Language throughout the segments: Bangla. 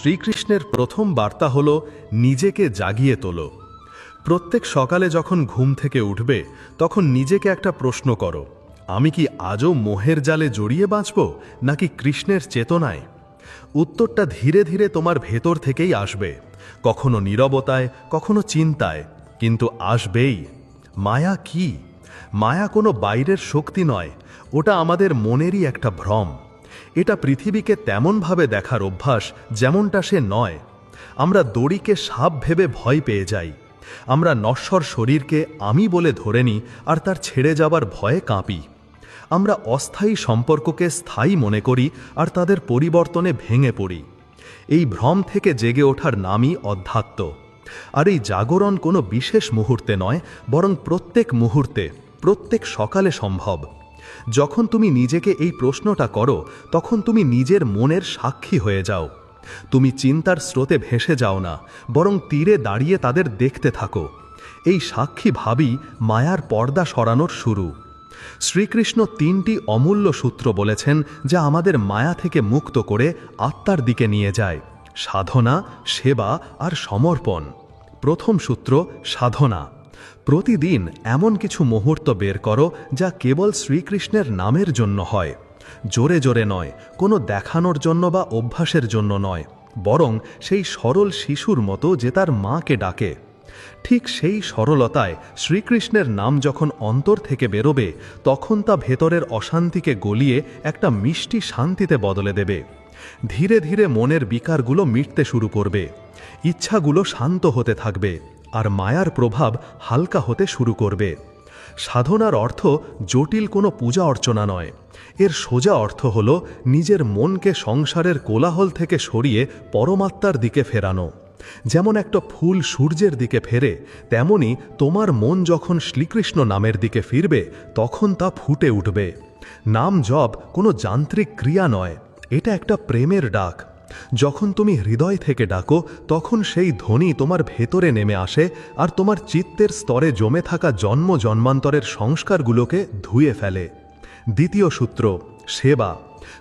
শ্রীকৃষ্ণের প্রথম বার্তা হল নিজেকে জাগিয়ে তোলো। প্রত্যেক সকালে যখন ঘুম থেকে উঠবে তখন নিজেকে একটা প্রশ্ন করো, আমি কি আজও মোহের জালে জড়িয়ে বাঁচব নাকি কৃষ্ণের চেতনায়? উত্তরটা ধীরে ধীরে তোমার ভেতর থেকেই আসবে, কখনো নীরবতায়, কখনো চিন্তায়, কিন্তু আসবেই। মায়া কি? মায়া কোনো বাইরের শক্তি নয়, ওটা আমাদের মনেরই একটা ভ্রম। এটা পৃথিবীকে তেমনভাবে দেখার অভ্যাস যেমনটা সে নয়। আমরা দড়িকে সাপ ভেবে ভয় পেয়ে যাই, আমরা নশ্বর শরীরকে আমি বলে ধরে নিই আর তার ছেড়ে যাবার ভয়ে কাঁপি। আমরা অস্থায়ী সম্পর্ককে স্থায়ী মনে করি আর তাদের পরিবর্তনে ভেঙে পড়ি। এই ভ্রম থেকে জেগে ওঠার নামই অধ্যাত্ম। আর এই জাগরণ কোনো বিশেষ মুহূর্তে নয়, বরং প্রত্যেক মুহূর্তে, প্রত্যেক সকালে সম্ভব। যখন তুমি নিজেকে এই প্রশ্নটা করো তখন তুমি নিজের মনের সাক্ষী হয়ে যাও। তুমি চিন্তার স্রোতে ভেসে যাও না, বরং তীরে দাঁড়িয়ে তাদের দেখতে থাকো। এই সাক্ষী ভাবই মায়ার পর্দা সরানোর শুরু। শ্রীকৃষ্ণ তিনটি অমূল্য সূত্র বলেছেন যা আমাদের মায়া থেকে মুক্ত করে আত্মার দিকে নিয়ে যায়: সাধনা, সেবা আর সমর্পণ। প্রথম সূত্র সাধনা। প্রতিদিন এমন কিছু মুহূর্ত বের করো যা কেবল শ্রীকৃষ্ণের নামের জন্য হয়। জোরে জোরে নয়, কোনো দেখানোর জন্য বা অভ্যাসের জন্য নয়, বরং সেই সরল শিশুর মতো যে তার মাকে ডাকে। ঠিক সেই সরলতায় শ্রীকৃষ্ণের নাম যখন অন্তর থেকে বেরোবে তখন তা ভেতরের অশান্তিকে গলিয়ে একটা মিষ্টি শান্তিতে বদলে দেবে। ধীরে ধীরে মনের বিকারগুলো মিটতে শুরু করবে, ইচ্ছাগুলো শান্ত হতে থাকবে, আর মায়ার প্রভাব হালকা হতে শুরু করবে। সাধনার অর্থ জটিল কোনো পূজা অর্চনা নয়, এর সোজা অর্থ হল নিজের মনকে সংসারের কোলাহল থেকে সরিয়ে পরমাত্মার দিকে ফেরানো। যেমন একটা ফুল সূর্যের দিকে ফেরে, তেমনি তোমার মন যখন শ্রীকৃষ্ণ নামের দিকে ফিরবে তখন তা ফুটে উঠবে। নাম জপ কোনো যান্ত্রিক ক্রিয়া নয়, এটা একটা প্রেমের ডাক। যখন তুমি হৃদয় থেকে ডাকো তখন সেই ধ্বনি তোমার ভেতরে নেমে আসে আর তোমার চিত্তের স্তরে জমে থাকা জন্ম জন্মান্তরের সংস্কারগুলোকে ধুয়ে ফেলে। দ্বিতীয় সূত্র সেবা।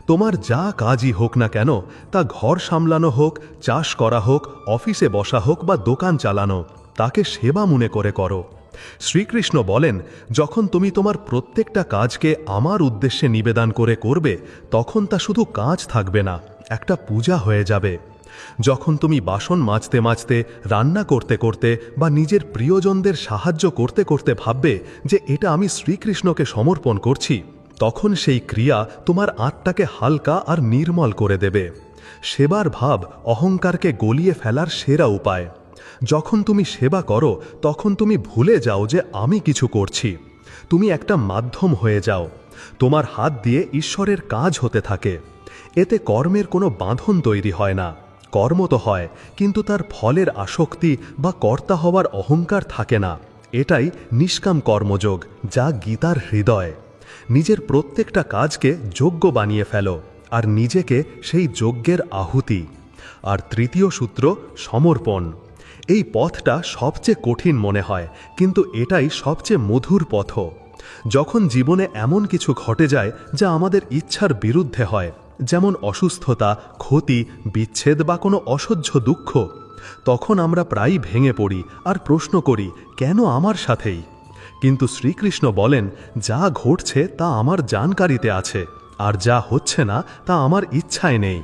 তোমার যা কাজই হোক না কেন, তা ঘর সামলানো হোক, চাষ করা হোক, অফিসে বসা হোক বা দোকান চালানো, তাকে সেবা মনে করে করো। শ্রীকৃষ্ণ বলেন, যখন তুমি তোমার প্রত্যেকটা কাজকে আমার উদ্দেশ্যে নিবেদন করে করবে তখন তা শুধু কাজ থাকবে না, একটা পূজা হয়ে যাবে। যখন তুমি বাসন মাজতে মাজতে, রান্না করতে করতে বা নিজের প্রিয়জনদের সাহায্য করতে করতে ভাববে যে এটা আমি শ্রীকৃষ্ণকে সমর্পণ করছি, তখন সেই ক্রিয়া তোমার আত্মাকে হালকা আর নির্মল করে দেবে। সেবার ভাব অহংকারকে গলিয়ে ফেলার সেরা উপায়। যখন তুমি সেবা করো তখন তুমি ভুলে যাও যে আমি কিছু করছি, তুমি একটা মাধ্যম হয়ে যাও। তোমার হাত দিয়ে ঈশ্বরের কাজ হতে থাকে। এতে কর্মের কোনো বাঁধন তৈরি হয় না। কর্ম তো হয়, কিন্তু তার ফলের আসক্তি বা কর্তা হওয়ার অহংকার থাকে না। এটাই নিষ্কাম কর্মযোগ, যা গীতার হৃদয়। নিজের প্রত্যেকটা কাজকে যোগ্য বানিয়ে ফেলো আর নিজেকে সেই যজ্ঞের আহুতি। আর তৃতীয় সূত্র সমর্পণ। এই পথটা সবচেয়ে কঠিন মনে হয়, কিন্তু এটাই সবচেয়ে মধুর পথ। যখন জীবনে এমন কিছু ঘটে যায় যা আমাদের ইচ্ছার বিরুদ্ধে হয়, যেমন অসুস্থতা, ক্ষতি, বিচ্ছেদ বা কোনো অসহ্য দুঃখ, তখন আমরা প্রায়ই ভেঙে পড়ি আর প্রশ্ন করি, কেন আমার সাথেই? কিন্তু শ্রীকৃষ্ণ বলেন, যা ঘটছে তা আমার জানকারিতে আছে, আর যা হচ্ছে না তা আমার ইচ্ছায় নেই।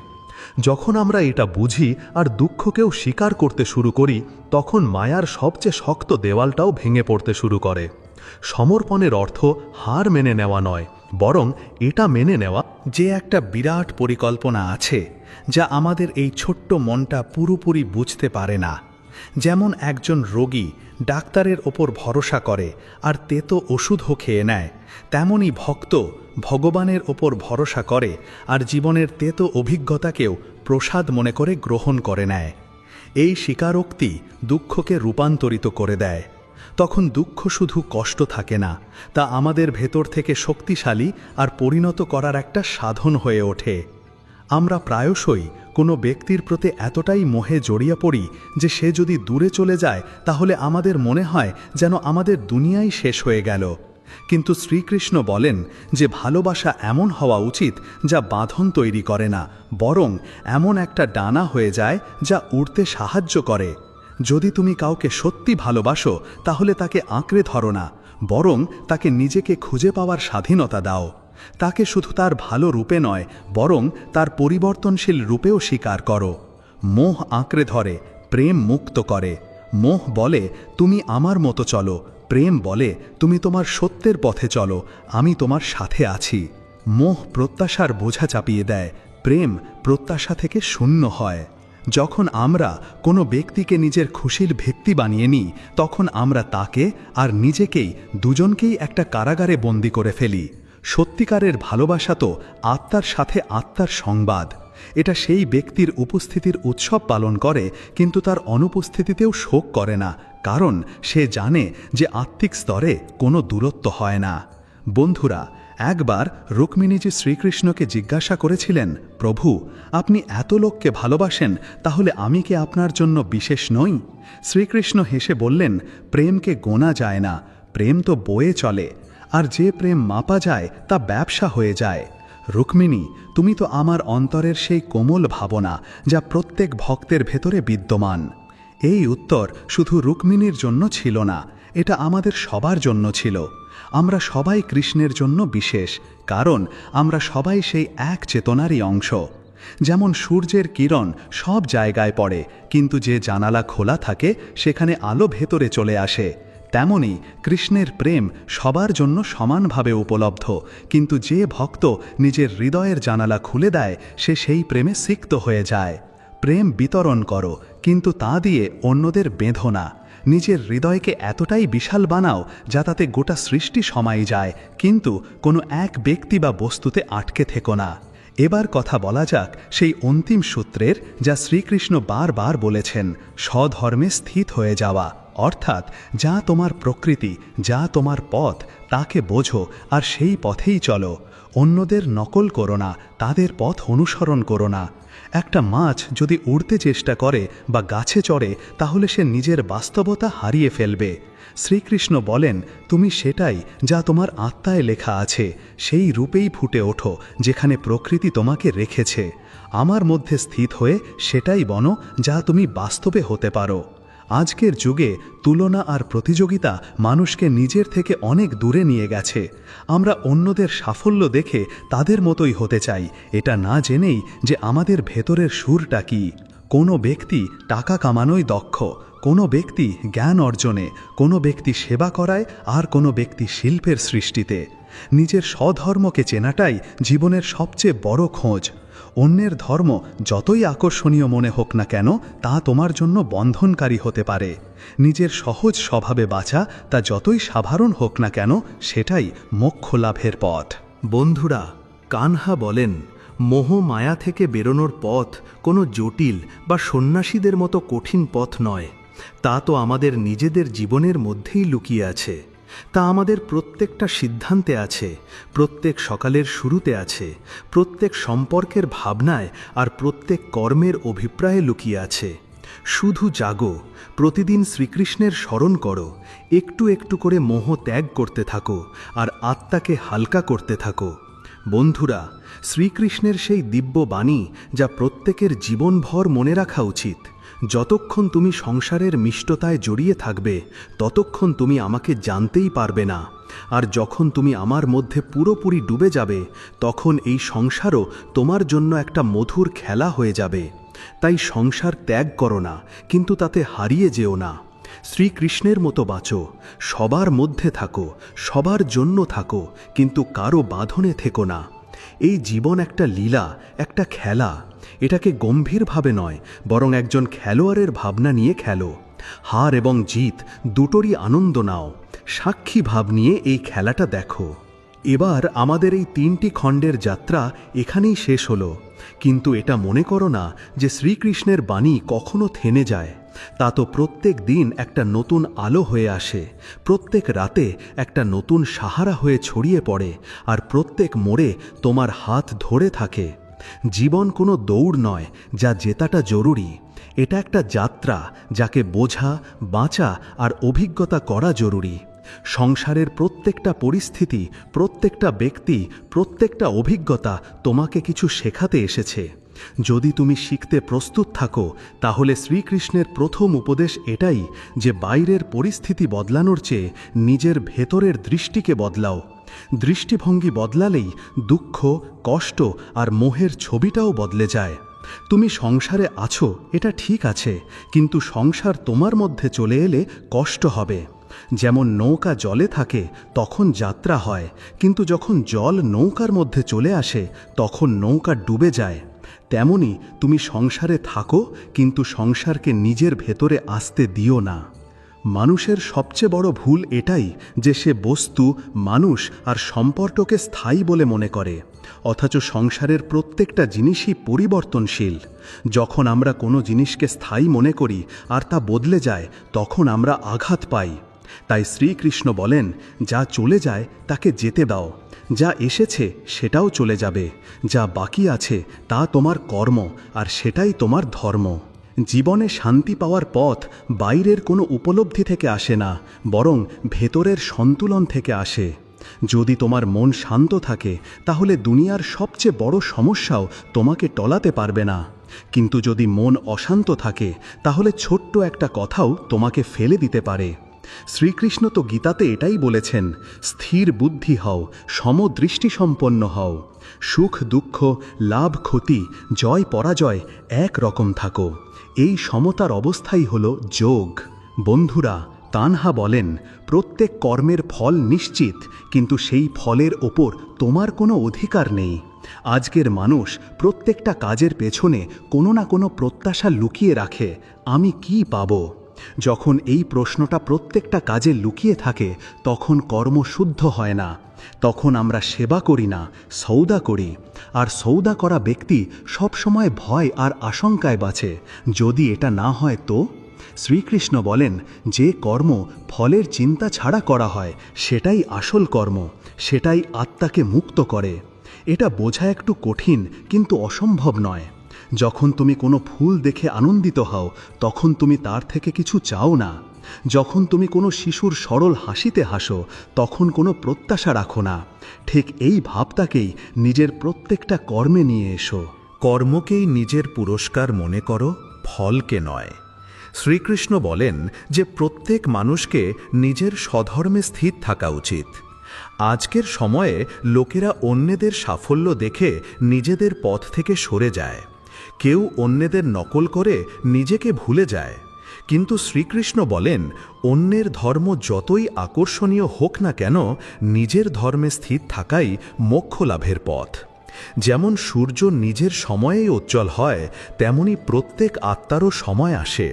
যখন আমরা এটা বুঝি আর দুঃখকেও স্বীকার করতে শুরু করি, তখন মায়ার সবচেয়ে শক্ত দেওয়ালটাও ভেঙে পড়তে শুরু করে। সমর্পণের অর্থ হার মেনে নেওয়া নয়, বরং এটা মেনে নেওয়া যে একটা বিরাট পরিকল্পনা আছে যা আমাদের এই ছোট্ট মনটা পুরোপুরি বুঝতে পারে না। যেমন একজন রোগী ডাক্তারের ওপর ভরসা করে আর তেতো ওষুধও খেয়ে নেয়, তেমনি ভক্ত ভগবানের ওপর ভরসা করে আর জীবনের তেতো অভিজ্ঞতাকেও প্রসাদ মনে করে গ্রহণ করে নেয়। এই স্বীকারোক্তি দুঃখকে রূপান্তরিত করে দেয়। তখন দুঃখ শুধু কষ্ট থাকে না, তা আমাদের ভেতর থেকে শক্তিশালী আর পরিণত করার একটা সাধন হয়ে ওঠে। আমরা প্রায়শই কোনো ব্যক্তির প্রতি এতটাই মোহে জড়িয়ে পড়ি যে সে যদি দূরে চলে যায় তাহলে আমাদের মনে হয় যেন আমাদের দুনিয়াই শেষ হয়ে গেল। কিন্তু শ্রীকৃষ্ণ বলেন যে ভালোবাসা এমন হওয়া উচিত যা বাঁধন তৈরি করে না, বরং এমন একটা ডানা হয়ে যায় যা উড়তে সাহায্য করে। যদি তুমি কাউকে সত্যি ভালোবাসো তাহলে তাকে আঁকড়ে ধরো না, বরং তাকে নিজেকে খুঁজে পাওয়ার স্বাধীনতা দাও। তাকে শুধু তার ভালো রূপে নয়, বরং তার পরিবর্তনশীল রূপেও স্বীকার করো। মোহ আঁকড়ে ধরে, প্রেম মুক্ত করে। মোহ বলে তুমি আমার মতো চলো, প্রেম বলে তুমি তোমার সত্যের পথে চলো, আমি তোমার সাথে আছি। মোহ প্রত্যাশার বোঝা চাপিয়ে দেয়, প্রেম প্রত্যাশা থেকে শূন্য হয়। যখন আমরা কোনো ব্যক্তিকে নিজের খুশির ভিত্তি বানিয়ে নিই, তখন আমরা তাকে আর নিজেকেই দুজনকেই একটা কারাগারে বন্দী করে ফেলি। সত্যিকারের ভালোবাসা তো আত্মার সাথে আত্মার সংবাদ। এটা সেই ব্যক্তির উপস্থিতির উৎসব পালন করে, কিন্তু তার অনুপস্থিতিতেও শোক করে না, কারণ সে জানে যে আত্মিক স্তরে কোনো দূরত্ব হয় না। বন্ধুরা, একবার রুক্মিণীজি শ্রীকৃষ্ণকে জিজ্ঞাসা করেছিলেন, প্রভু, আপনি এত লোককে ভালোবাসেন, তাহলে আমি কি আপনার জন্য বিশেষ নই? শ্রীকৃষ্ণ হেসে বললেন, প্রেমকে গোনা যায় না, প্রেম তো বয়ে চলে, আর যে প্রেম মাপা যায় তা ব্যবসা হয়ে যায়। রুক্মিণী, তুমি তো আমার অন্তরের সেই কোমল ভাবনা যা প্রত্যেক ভক্তের ভেতরে বিদ্যমান। এই উত্তর শুধু রুক্মিণীর জন্য ছিল না, এটা আমাদের সবার জন্য ছিল। আমরা সবাই কৃষ্ণের জন্য বিশেষ, কারণ আমরা সবাই সেই এক চেতনারই অংশ। যেমন সূর্যের কিরণ সব জায়গায় পড়ে, কিন্তু যে জানালা খোলা থাকে সেখানে আলো ভেতরে চলে আসে। তেমনি কৃষ্ণের প্রেম সবার জন্য সমানভাবে উপলব্ধ, কিন্তু যে ভক্ত নিজের হৃদয়ের জানালা খুলে দেয় সে সেই প্রেমে সিক্ত হয়ে যায়। প্রেম বিতরণ করো, কিন্তু তা দিয়ে অন্যদের বেঁধো না। নিজের হৃদয়কে এতটাই বিশাল বানাও যা তাতে গোটা সৃষ্টি সমাই যায়, কিন্তু কোনো এক ব্যক্তি বা বস্তুতে আটকে থেকো না। এবার কথা বলা যাক সেই অন্তিম সূত্রের, যা শ্রীকৃষ্ণ বারবার বলেছেন, স্বধর্মে স্থিত হয়ে যাওয়া। অর্থাৎ যা তোমার প্রকৃতি, যা তোমার পথ, তাকে বোঝো আর সেই পথেই চলো। অন্যদের নকল করো না, তাদের পথ অনুসরণ করো না। একটা মাছ যদি উড়তে চেষ্টা করে বা গাছে চড়ে, তাহলে সে নিজের বাস্তবতা হারিয়ে ফেলবে। শ্রীকৃষ্ণ বলেন, তুমি সেটাই যা তোমার আত্মায় লেখা আছে, সেই রূপেই ফুটে ওঠো যেখানে প্রকৃতি তোমাকে রেখেছে। আমার মধ্যে স্থিত হয়ে সেটাই বনো যা তুমি বাস্তবে হতে পারো। আজকের যুগে তুলনা আর প্রতিযোগিতা মানুষকে নিজের থেকে অনেক দূরে নিয়ে গেছে। আমরা অন্যদের সাফল্য দেখে তাদের মতোই হতে চাই, এটা না জেনেই যে আমাদের ভেতরের সুরটা কী। কোনো ব্যক্তি টাকা কামানোয় দক্ষ, কোনো ব্যক্তি জ্ঞান অর্জনে, কোনো ব্যক্তি সেবা করায়, আর কোনো ব্যক্তি শিল্পের সৃষ্টিতে। নিজের স্বধর্মকে চেনাটাই জীবনের সবচেয়ে বড় খোঁজ। অন্যের ধর্ম যতই আকর্ষণীয় মনে হোক না কেন, তা তোমার জন্য বন্ধনকারী হতে পারে। নিজের সহজ স্বভাবে বাঁচা তা যতই সাধারণ হোক না কেন, সেটাই মোক্ষ লাভের পথ। বন্ধুরা, কানহা বলেন, মোহ মায়া থেকে বেরোনোর পথ কোনো জটিল বা সন্ন্যাসীদের মতো কঠিন পথ নয়। তা তো আমাদের নিজেদের জীবনের মধ্যেই লুকিয়ে আছে। তা আমাদের প্রত্যেকটা সিদ্ধান্তে আছে, প্রত্যেক সকালের শুরুতে আছে, প্রত্যেক সম্পর্কের ভাবনায় আর প্রত্যেক কর্মের অভিপ্রায়ে লুকিয়ে আছে। শুধু জাগো, প্রতিদিন শ্রীকৃষ্ণের স্মরণ করো, একটু একটু করে মোহ ত্যাগ করতে থাকো আর আত্মাকে হালকা করতে থাকো। বন্ধুরা, শ্রীকৃষ্ণের সেই দিব্য বাণী যা প্রত্যেকের জীবনভর মনে রাখা উচিত। যতক্ষণ তুমি সংসারের মিষ্টতায় জড়িয়ে থাকবে, ততক্ষণ তুমি আমাকে জানতেই পারবে না। আর যখন তুমি আমার মধ্যে পুরোপুরি ডুবে যাবে, তখন এই সংসারও তোমার জন্য একটা মধুর খেলা হয়ে যাবে। তাই সংসার ত্যাগ করো না, কিন্তু তাতে হারিয়ে যেও না। শ্রীকৃষ্ণের মতো বাঁচো, সবার মধ্যে থাকো, সবার জন্য থাকো, কিন্তু কারো বাঁধনে থেকো না। এই জীবন একটা লীলা, একটা খেলা। এটাকে গম্ভীরভাবে নয়, বরং একজন খেলোয়াড়ের ভাবনা নিয়ে খেলো। হার এবং জিত দুটোরই আনন্দ নাও। সাক্ষী ভাব নিয়ে এই খেলাটা দেখো। এবার আমাদের এই 3টি খণ্ডের যাত্রা এখানেই শেষ হলো। কিন্তু এটা মনে করো না যে শ্রীকৃষ্ণের বাণী কখনো থেমে যায়। তা তো প্রত্যেক দিন একটা নতুন আলো হয়ে আসে, প্রত্যেক রাতে একটা নতুন সাহারা হয়ে ছড়িয়ে পড়ে, আর প্রত্যেক মোড়ে তোমার হাত ধরে থাকে। জীবন কোনো দৌড় নয় যা জেতাটা জরুরি। এটা একটা যাত্রা যাকে বোঝা, বাঁচা আর অভিজ্ঞতা করা জরুরি। সংসারের প্রত্যেকটা পরিস্থিতি, প্রত্যেকটা ব্যক্তি, প্রত্যেকটা অভিজ্ঞতা তোমাকে কিছু শেখাতে এসেছে। যদি তুমি শিখতে প্রস্তুত থাকো, তাহলে শ্রীকৃষ্ণের প্রথম উপদেশ এটাই যে বাইরের পরিস্থিতি বদলানোর চেয়ে নিজের ভেতরের দৃষ্টিকে বদলাও। দৃষ্টিভঙ্গি বদলালেই দুঃখ, কষ্ট আর মোহের ছবিটাও বদলে যায়। তুমি সংসারে আছো, এটা ঠিক আছে, কিন্তু সংসার তোমার মধ্যে চলে এলে কষ্ট হবে। যেমন নৌকা জলে থাকে তখন যাত্রা হয়, কিন্তু যখন জল নৌকার মধ্যে চলে আসে তখন নৌকা ডুবে যায়। তেমনি তুমি সংসারে থাকো, কিন্তু সংসারকে নিজের ভেতরে আসতে দিও না। মানুষের সবচেয়ে বড় ভুল এটাই যে সে বস্তু, মানুষ আর সম্পর্ককে স্থায়ী বলে মনে করে, অথচ সংসারের প্রত্যেকটা জিনিসই পরিবর্তনশীল। যখন আমরা কোনো জিনিসকে স্থায়ী মনে করি আর তা বদলে যায়, তখন আমরা আঘাত পাই। তাই শ্রীকৃষ্ণ বলেন, যা চলে যায় তাকে যেতে দাও, যা এসেছে সেটাও চলে যাবে, যা বাকি আছে তা তোমার কর্ম, আর সেটাই তোমার ধর্ম। জীবনে শান্তি পাওয়ার পথ বাইরের কোনো উপলব্ধি থেকে আসে না, বরং ভেতরের সন্তুলন থেকে আসে। যদি তোমার মন শান্ত থাকে, তাহলে দুনিয়ার সবচেয়ে বড় সমস্যাও তোমাকে টলাতে পারবে না। কিন্তু যদি মন অশান্ত থাকে, তাহলে ছোট্ট একটা কথাও তোমাকে ফেলে দিতে পারে। শ্রীকৃষ্ণ তো গীতাতে এটাই বলেছেন, স্থির বুদ্ধি হও, সমদৃষ্টিসম্পন্ন হও। সুখ দুঃখ, লাভ ক্ষতি, জয় পরাজয় এক রকম থাকো। এই সমতার অবস্থাই হল যোগ। বন্ধুরা, তানহা বলেন, প্রত্যেক কর্মের ফল নিশ্চিত, কিন্তু সেই ফলের ওপর তোমার কোনো অধিকার নেই। আজকের মানুষ প্রত্যেকটা কাজের পেছনে কোনো না কোনো প্রত্যাশা লুকিয়ে রাখে, আমি কি পাবো? যখন এই প্রশ্নটা প্রত্যেকটা কাজে লুকিয়ে থাকে, তখন কর্ম শুদ্ধ হয় না। তখন আমরা সেবা করি না, সৌদা করি। আর সৌদা করা ব্যক্তি সবসময় ভয় আর আশঙ্কায় বাঁচে, যদি এটা না হয় তো? শ্রীকৃষ্ণ বলেন, যে কর্ম ফলের চিন্তা ছাড়া করা হয় সেটাই আসল কর্ম, সেটাই আত্মাকে মুক্ত করে। এটা বোঝা একটু কঠিন, কিন্তু অসম্ভব নয়। যখন তুমি কোনো ফুল দেখে আনন্দিত হও, তখন তুমি তার থেকে কিছু চাও না। যখন তুমি কোনো শিশুর সরল হাসিতে হাসো, তখন কোনো প্রত্যাশা রাখো না। ঠিক এই ভাবটাকেই নিজের প্রত্যেকটা কর্মে নিয়ে এসো। কর্মকেই নিজের পুরস্কার মনে করো, ফলকে নয়। শ্রীকৃষ্ণ বলেন যে প্রত্যেক মানুষকে নিজের স্বধর্মে স্থির থাকা উচিত। আজকের সময়ে লোকেরা অন্যদের সাফল্য দেখে নিজেদের পথ থেকে সরে যায়। কেউ অন্যদের নকল করে নিজেকে ভুলে যায়। কিন্তু শ্রীকৃষ্ণ বলেন, অন্যের ধর্ম যতই আকর্ষণীয় হোক না কেন, নিজের ধর্মে স্থির থাকাই মোক্ষ লাভের পথ। যেমন সূর্য নিজের সময়েই উজ্জ্বল হয়, তেমনি প্রত্যেক আত্মারও সময় আসে।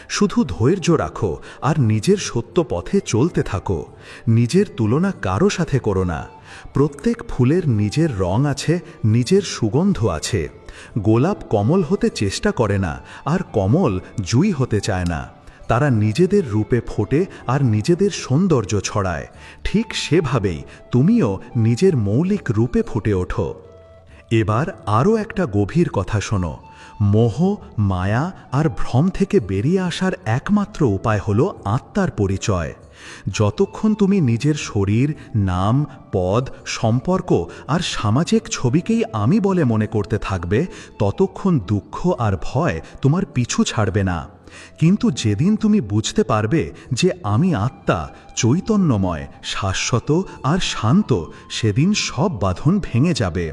শুধু ধৈর্য রাখো আর নিজের সত্য পথে চলতে থাকো। নিজের তুলনা কারো সাথে করো না। প্রত্যেক ফুলের নিজের রং আছে, নিজের সুগন্ধ আছে। গোলাপ কমল হতে চেষ্টা করে না, আর কমল জুই হতে চায় না। তারা নিজেদের রূপে ফোটে আর নিজেদের সৌন্দর্য ছড়ায়। ঠিক সেভাবেই তুমিও নিজের মৌলিক রূপে ফুটে ওঠো। এবার আরও একটা গভীর কথা শোনো। মোহ, মায়া আর ভ্রম থেকে বেরিয়ে আসার একমাত্র উপায় হল আত্মার পরিচয়। যতক্ষণ তুমি নিজের শরীর, নাম, পদ, সম্পর্ক আর সামাজিক ছবিকেই আমি বলে মনে করতে থাকবে, ততক্ষণ দুঃখ আর ভয় তোমার পিছু ছাড়বে না। কিন্তু যেদিন তুমি বুঝতে পারবে যে আমি আত্মা, চৈতন্যময়, শাশ্বত আর শান্ত, সেদিন সব বাঁধন ভেঙে যাবে।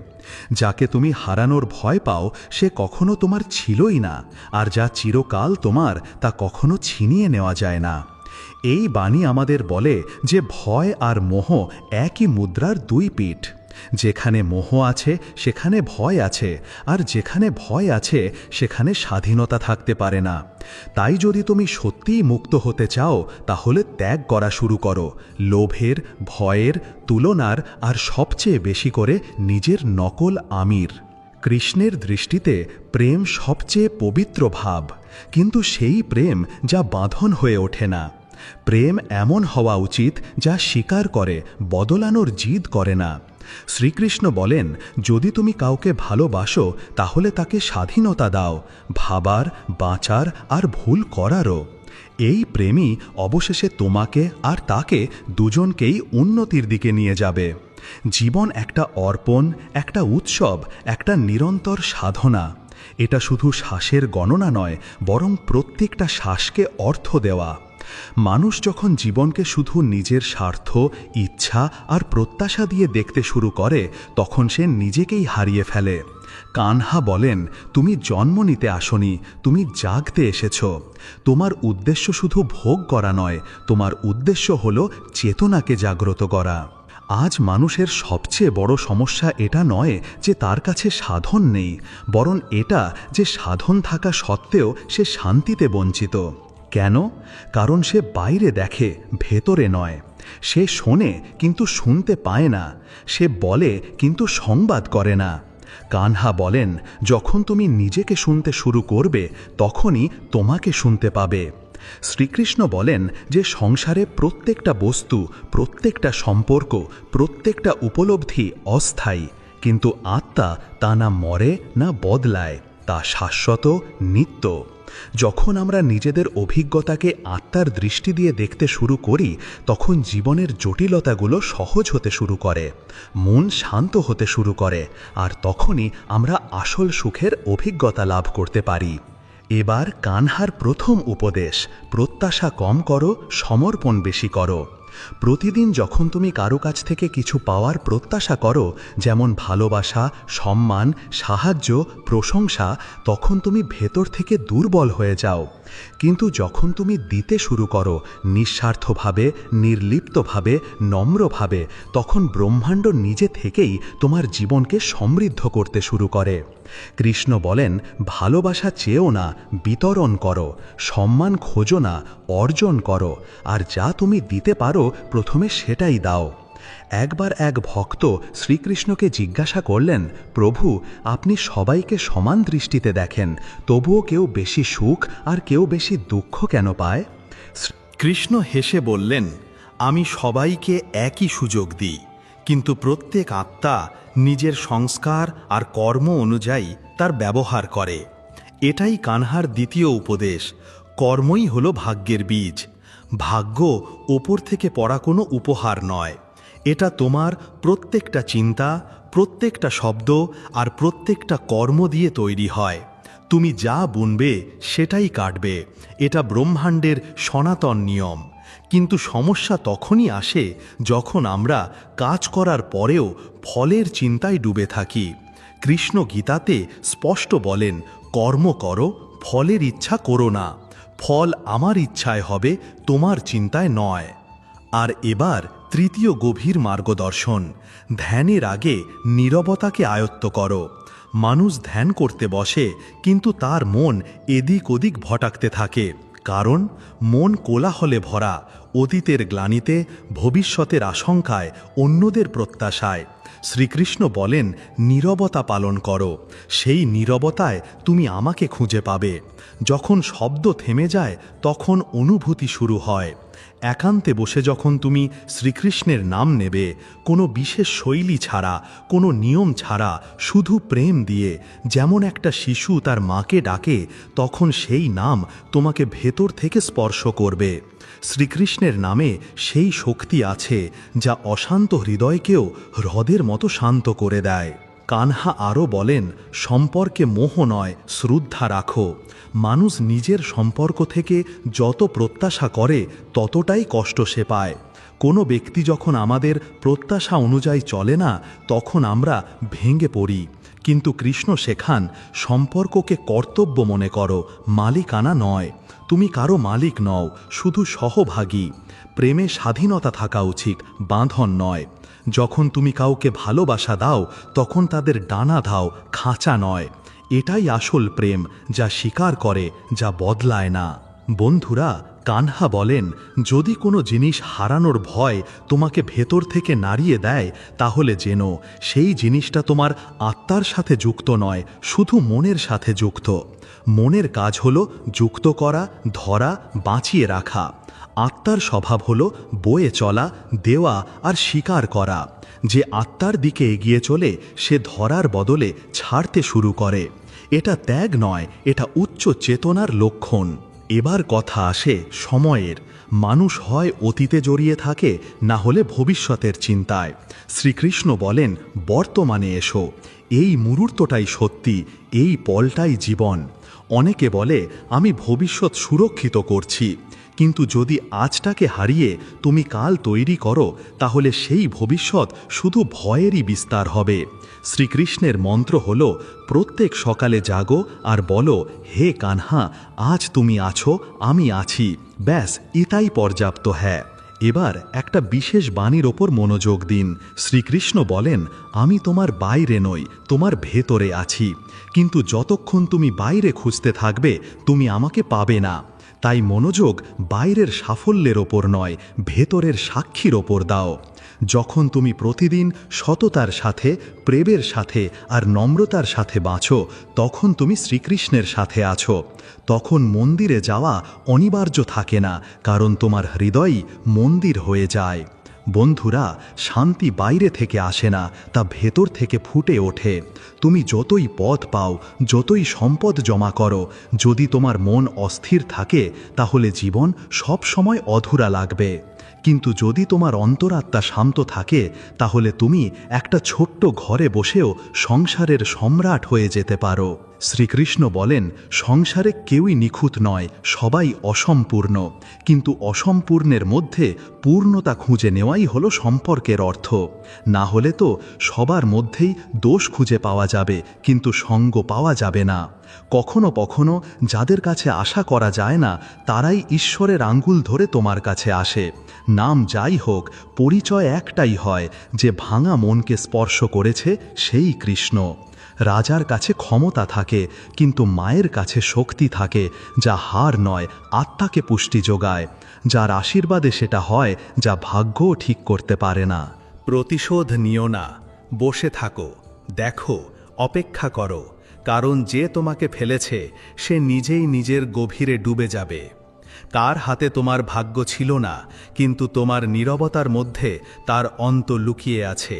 যাকে তুমি হারানোর ভয় পাও, সে কখনো তোমার ছিলই না, আর যা চিরকাল তোমার, তা কখনো ছিনিয়ে নেওয়া যায় না। এই বাণী আমাদের বলে যে ভয় আর মোহ একই মুদ্রার দুই পিঠ। যেখানে মোহ আছে সেখানে ভয় আছে, আর যেখানে ভয় আছে সেখানে স্বাধীনতা থাকতে পারে না। তাই যদি তুমি সত্যিই মুক্ত হতে চাও, তাহলে ত্যাগ করা শুরু করো, লোভের, ভয়ের, তুলনার আর সবচেয়ে বেশি করে নিজের নকল আমির। কৃষ্ণের দৃষ্টিতে প্রেম সবচেয়ে পবিত্র ভাব, কিন্তু সেই প্রেম যা বাঁধন হয়ে ওঠে না। প্রেম এমন হওয়া উচিত যা স্বীকার করে, বদলানোর জিদ করে না। শ্রীকৃষ্ণ বলেন, যদি তুমি কাউকে ভালোবাসো, তাহলে তাকে স্বাধীনতা দাও, ভাবার, বাঁচার আর ভুল করারও। এই প্রেমই অবশেষে তোমাকে আর তাকে দুজনকেই উন্নতির দিকে নিয়ে যাবে। জীবন একটা অর্পণ, একটা উৎসব, একটা নিরন্তর সাধনা। এটা শুধু শ্বাসের গণনা নয়, বরং প্রত্যেকটা শ্বাসকে অর্থ দেওয়া। মানুষ যখন জীবনকে শুধু নিজের স্বার্থ, ইচ্ছা আর প্রত্যাশা দিয়ে দেখতে শুরু করে, তখন সে নিজেকেই হারিয়ে ফেলে। কানহা বলেন, তুমি জন্ম নিতে আসনি, তুমি জাগতে এসেছ। তোমার উদ্দেশ্য শুধু ভোগ করা নয়, তোমার উদ্দেশ্য হল চেতনাকে জাগ্রত করা। আজ মানুষের সবচেয়ে বড় সমস্যা এটা নয় যে তার কাছে সাধন নেই, বরং এটা যে সাধন থাকা সত্ত্বেও সে শান্তিতে বঞ্চিত। কেন? কারণ সে বাইরে দেখে, ভেতরে নয়। সে শোনে কিন্তু শুনতে পায় না, সে বলে কিন্তু সংবাদ করে না। কানহা বলেন, যখন তুমি নিজেকে শুনতে শুরু করবে, তখনই তোমাকে শুনতে পাবে। শ্রীকৃষ্ণ বলেন যে সংসারে প্রত্যেকটা বস্তু, প্রত্যেকটা সম্পর্ক, প্রত্যেকটা উপলব্ধি অস্থায়ী, কিন্তু আত্মা তা না মরে না বদলায়, তা শাশ্বত, নিত্য। যখন আমরা নিজেদের অভিজ্ঞতাকে আত্মার দৃষ্টি দিয়ে দেখতে শুরু করি, তখন জীবনের জটিলতাগুলো সহজ হতে শুরু করে, মন শান্ত হতে শুরু করে, আর তখনই আমরা আসল সুখের অভিজ্ঞতা লাভ করতে পারি। এবার কানহার প্রথম উপদেশ, প্রত্যাশা কম করো, সমর্পণ বেশি করো। প্রতিদিন যখন তুমি কারো কাছ থেকে কিছু পাওয়ার প্রত্যাশা করো, যেমন ভালোবাসা, সম্মান, সাহায্য, প্রশংসা, তখন তুমি ভেতর থেকে দুর্বল হয়ে যাও। কিন্তু যখন তুমি দিতে শুরু করো, নিঃস্বার্থভাবে, নির্লিপ্তভাবে, নম্রভাবে, তখন ব্রহ্মাণ্ড নিজে থেকেই তোমার জীবনকে সমৃদ্ধ করতে শুরু করে। কৃষ্ণ বলেন, ভালোবাসা চেয়েও না, বিতরণ করো। সম্মান খোঁজো না, অর্জন করো। আর যা তুমি দিতে পারো, প্রথমে সেটাই দাও। একবার এক ভক্ত শ্রীকৃষ্ণকে জিজ্ঞাসা করলেন, প্রভু, আপনি সবাইকে সমান দৃষ্টিতে দেখেন, তবুও কেউ বেশি সুখ আর কেউ বেশি দুঃখ কেন পায়? কৃষ্ণ হেসে বললেন, আমি সবাইকে একই সুযোগ দিই, কিন্তু প্রত্যেক আত্মা নিজের সংস্কার আর কর্ম অনুযায়ী তার ব্যবহার করে। এটাই কানহার দ্বিতীয় উপদেশ। কর্মই হলো ভাগ্যের বীজ। ভাগ্য ওপর থেকে পড়া কোনো উপহার নয়, এটা তোমার প্রত্যেকটা চিন্তা, প্রত্যেকটা শব্দ আর প্রত্যেকটা কর্ম দিয়ে তৈরি হয়। তুমি যা বুনবে সেটাই কাটবে, এটা ব্রহ্মাণ্ডের সনাতন নিয়ম। কিন্তু সমস্যা তখনই আসে যখন আমরা কাজ করার পরেও ফলের চিন্তায় ডুবে থাকি। কৃষ্ণ গীতাতে স্পষ্ট বলেন, কর্ম করো, ফলের ইচ্ছা করো না। ফল আমার ইচ্ছায় হবে, তোমার চিন্তায় নয়। আর এবার তৃতীয় গভীর মার্গদর্শন, ধ্যানের আগে নীরবতাকে আয়ত্ত করো। মানুষ ধ্যান করতে বসে, কিন্তু তার মন এদিক ওদিক ভটাকতে থাকে। কারণ মন কোলাহলে ভরা, অতীতের গ্লানিতে, ভবিষ্যতের আশঙ্কায়, অন্যদের প্রত্যাশায়। শ্রীকৃষ্ণ বলেন, নীরবতা পালন করো। সেই নীরবতায় তুমি আমাকে খুঁজে পাবে। যখন শব্দ থেমে যায়, তখন অনুভূতি শুরু হয়। একান্তে বসে যখন তুমি শ্রীকৃষ্ণের নাম নেবে, কোনো বিশেষ শৈলী ছাড়া, কোনো নিয়ম ছাড়া, শুধু প্রেম দিয়ে, যেমন একটা শিশু তার মাকে ডাকে, তখন সেই নাম তোমাকে ভেতর থেকে স্পর্শ করবে। শ্রীকৃষ্ণের নামে সেই শক্তি আছে যা অশান্ত হৃদয়কেও হ্রদের মতো শান্ত করে দেয়। কানহা আরও বলেন, সম্পর্কে মোহ নয়, শ্রদ্ধা রাখো। মানুষ নিজের সম্পর্ক থেকে যত প্রত্যাশা করে, ততটাই কষ্ট সে পায়। কোনো ব্যক্তি যখন আমাদের প্রত্যাশা অনুযায়ী চলে না, তখন আমরা ভেঙে পড়ি। কিন্তু কৃষ্ণ শেখান, সম্পর্ককে কর্তব্য মনে করো, মালিকানা নয়। তুমি কারো মালিক নও, শুধু সহভাগী। প্রেমে স্বাধীনতা থাকা উচিত, বাঁধন নয়। যখন তুমি কাউকে ভালোবাসা দাও, তখন তাদের ডানা দাও, খাঁচা নয়। এটাই আসল প্রেম, যা স্বীকার করে, যা বদলায় না। বন্ধুরা, কানহা বলেন, যদি কোনো জিনিস হারানোর ভয় তোমাকে ভেতর থেকে নাড়িয়ে দেয়, তাহলে জেনো সেই জিনিসটা তোমার আত্মার সাথে যুক্ত নয়, শুধু মনের সাথে যুক্ত। মনের কাজ হলো যুক্ত করা, ধরা, বাঁচিয়ে রাখা। আত্মার স্বভাব হলো বয়ে চলা, দেওয়া আর স্বীকার করা। যে আত্মার দিকে এগিয়ে চলে, সে ধরার বদলে ছাড়তে শুরু করে। এটা ত্যাগ নয়, এটা উচ্চ চেতনার লক্ষণ। এবার কথা আসে সময়ের। মানুষ হয় অতীতে জড়িয়ে থাকে, না হলে ভবিষ্যতের চিন্তায়। শ্রীকৃষ্ণ বলেন, বর্তমানে এসো। এই মুহূর্তটাই সত্যি, এই পলটাই জীবন। অনেকে বলে, আমি ভবিষ্যৎ সুরক্ষিত করছি, কিন্তু যদি আজটাকে হারিয়ে তুমি কাল তৈরি করো, তাহলে সেই ভবিষ্যৎ শুধু ভয়েরই বিস্তার হবে। শ্রীকৃষ্ণের মন্ত্র হল, প্রত্যেক সকালে জাগো আর বলো, হে কানহা, আজ তুমি আছো, আমি আছি, ব্যাস এটাই পর্যাপ্ত। হ্যাঁ, এবার একটা বিশেষ বাণীর ওপর মনোযোগ দিন। শ্রীকৃষ্ণ বলেন, আমি তোমার বাইরে নই, তোমার ভেতরে আছি, কিন্তু যতক্ষণ তুমি বাইরে খুঁজতে থাকবে তুমি আমাকে পাবে না। তাই মনোযোগ বাইরের সাফল্যের ওপর নয়, ভেতরের সাক্ষীর ওপর দাও। যখন তুমি প্রতিদিন সততার সাথে, প্রেমের সাথে আর নম্রতার সাথে বাঁচো, তখন তুমি শ্রীকৃষ্ণের সাথে আছো। তখন মন্দিরে যাওয়া অনিবার্য থাকে না, কারণ তোমার হৃদয়ই মন্দির হয়ে যায়। বন্ধুরা, শান্তি বাইরে থেকে আসে না, তা ভেতর থেকে ফুটে ওঠে। তুমি যতই পথ পাও, যতই সম্পদ জমা করো, যদি তোমার মন অস্থির থাকে, তাহলে জীবন সব সময় অধুরা লাগবে। কিন্তু যদি তোমার অন্তরাত্মা শান্ত থাকে, তাহলে তুমি একটা ছোট্ট ঘরে বসেও সংসারের সম্রাট হয়ে যেতে পারো। শ্রীকৃষ্ণ বলেন, সংসারে কেউই নিখুঁত নয়, সবাই অসম্পূর্ণ, কিন্তু অসম্পূর্ণের মধ্যে পূর্ণতা খুঁজে নেওয়াই হলো সম্পর্কের অর্থ। না হলে তো সবার মধ্যেই দোষ খুঁজে পাওয়া যাবে, কিন্তু সঙ্গ পাওয়া যাবে না। কখনো কখনো যাদের কাছে আশা করা যায় না, তারাই ঈশ্বরের আঙ্গুল ধরে তোমার কাছে আসে। নাম যাই হোক, পরিচয় একটাই হয়, যে ভাঙা মনকে স্পর্শ করেছে সেই কৃষ্ণ। রাজার কাছে ক্ষমতা থাকে, কিন্তু মায়ের কাছে শক্তি থাকে, যা হার নয়, আত্মাকে পুষ্টি যোগায়। যার আশীর্বাদে সেটা হয়, যা ভাগ্যও ঠিক করতে পারে না। প্রতিশোধ নিও না, বসে থাকো, দেখো, অপেক্ষা করো, কারণ যে তোমাকে ফেলেছে সে নিজেই নিজের গভীরে ডুবে যাবে। কার হাতে তোমার ভাগ্য ছিল না, কিন্তু তোমার নীরবতার মধ্যে তার অন্ত লুকিয়ে আছে।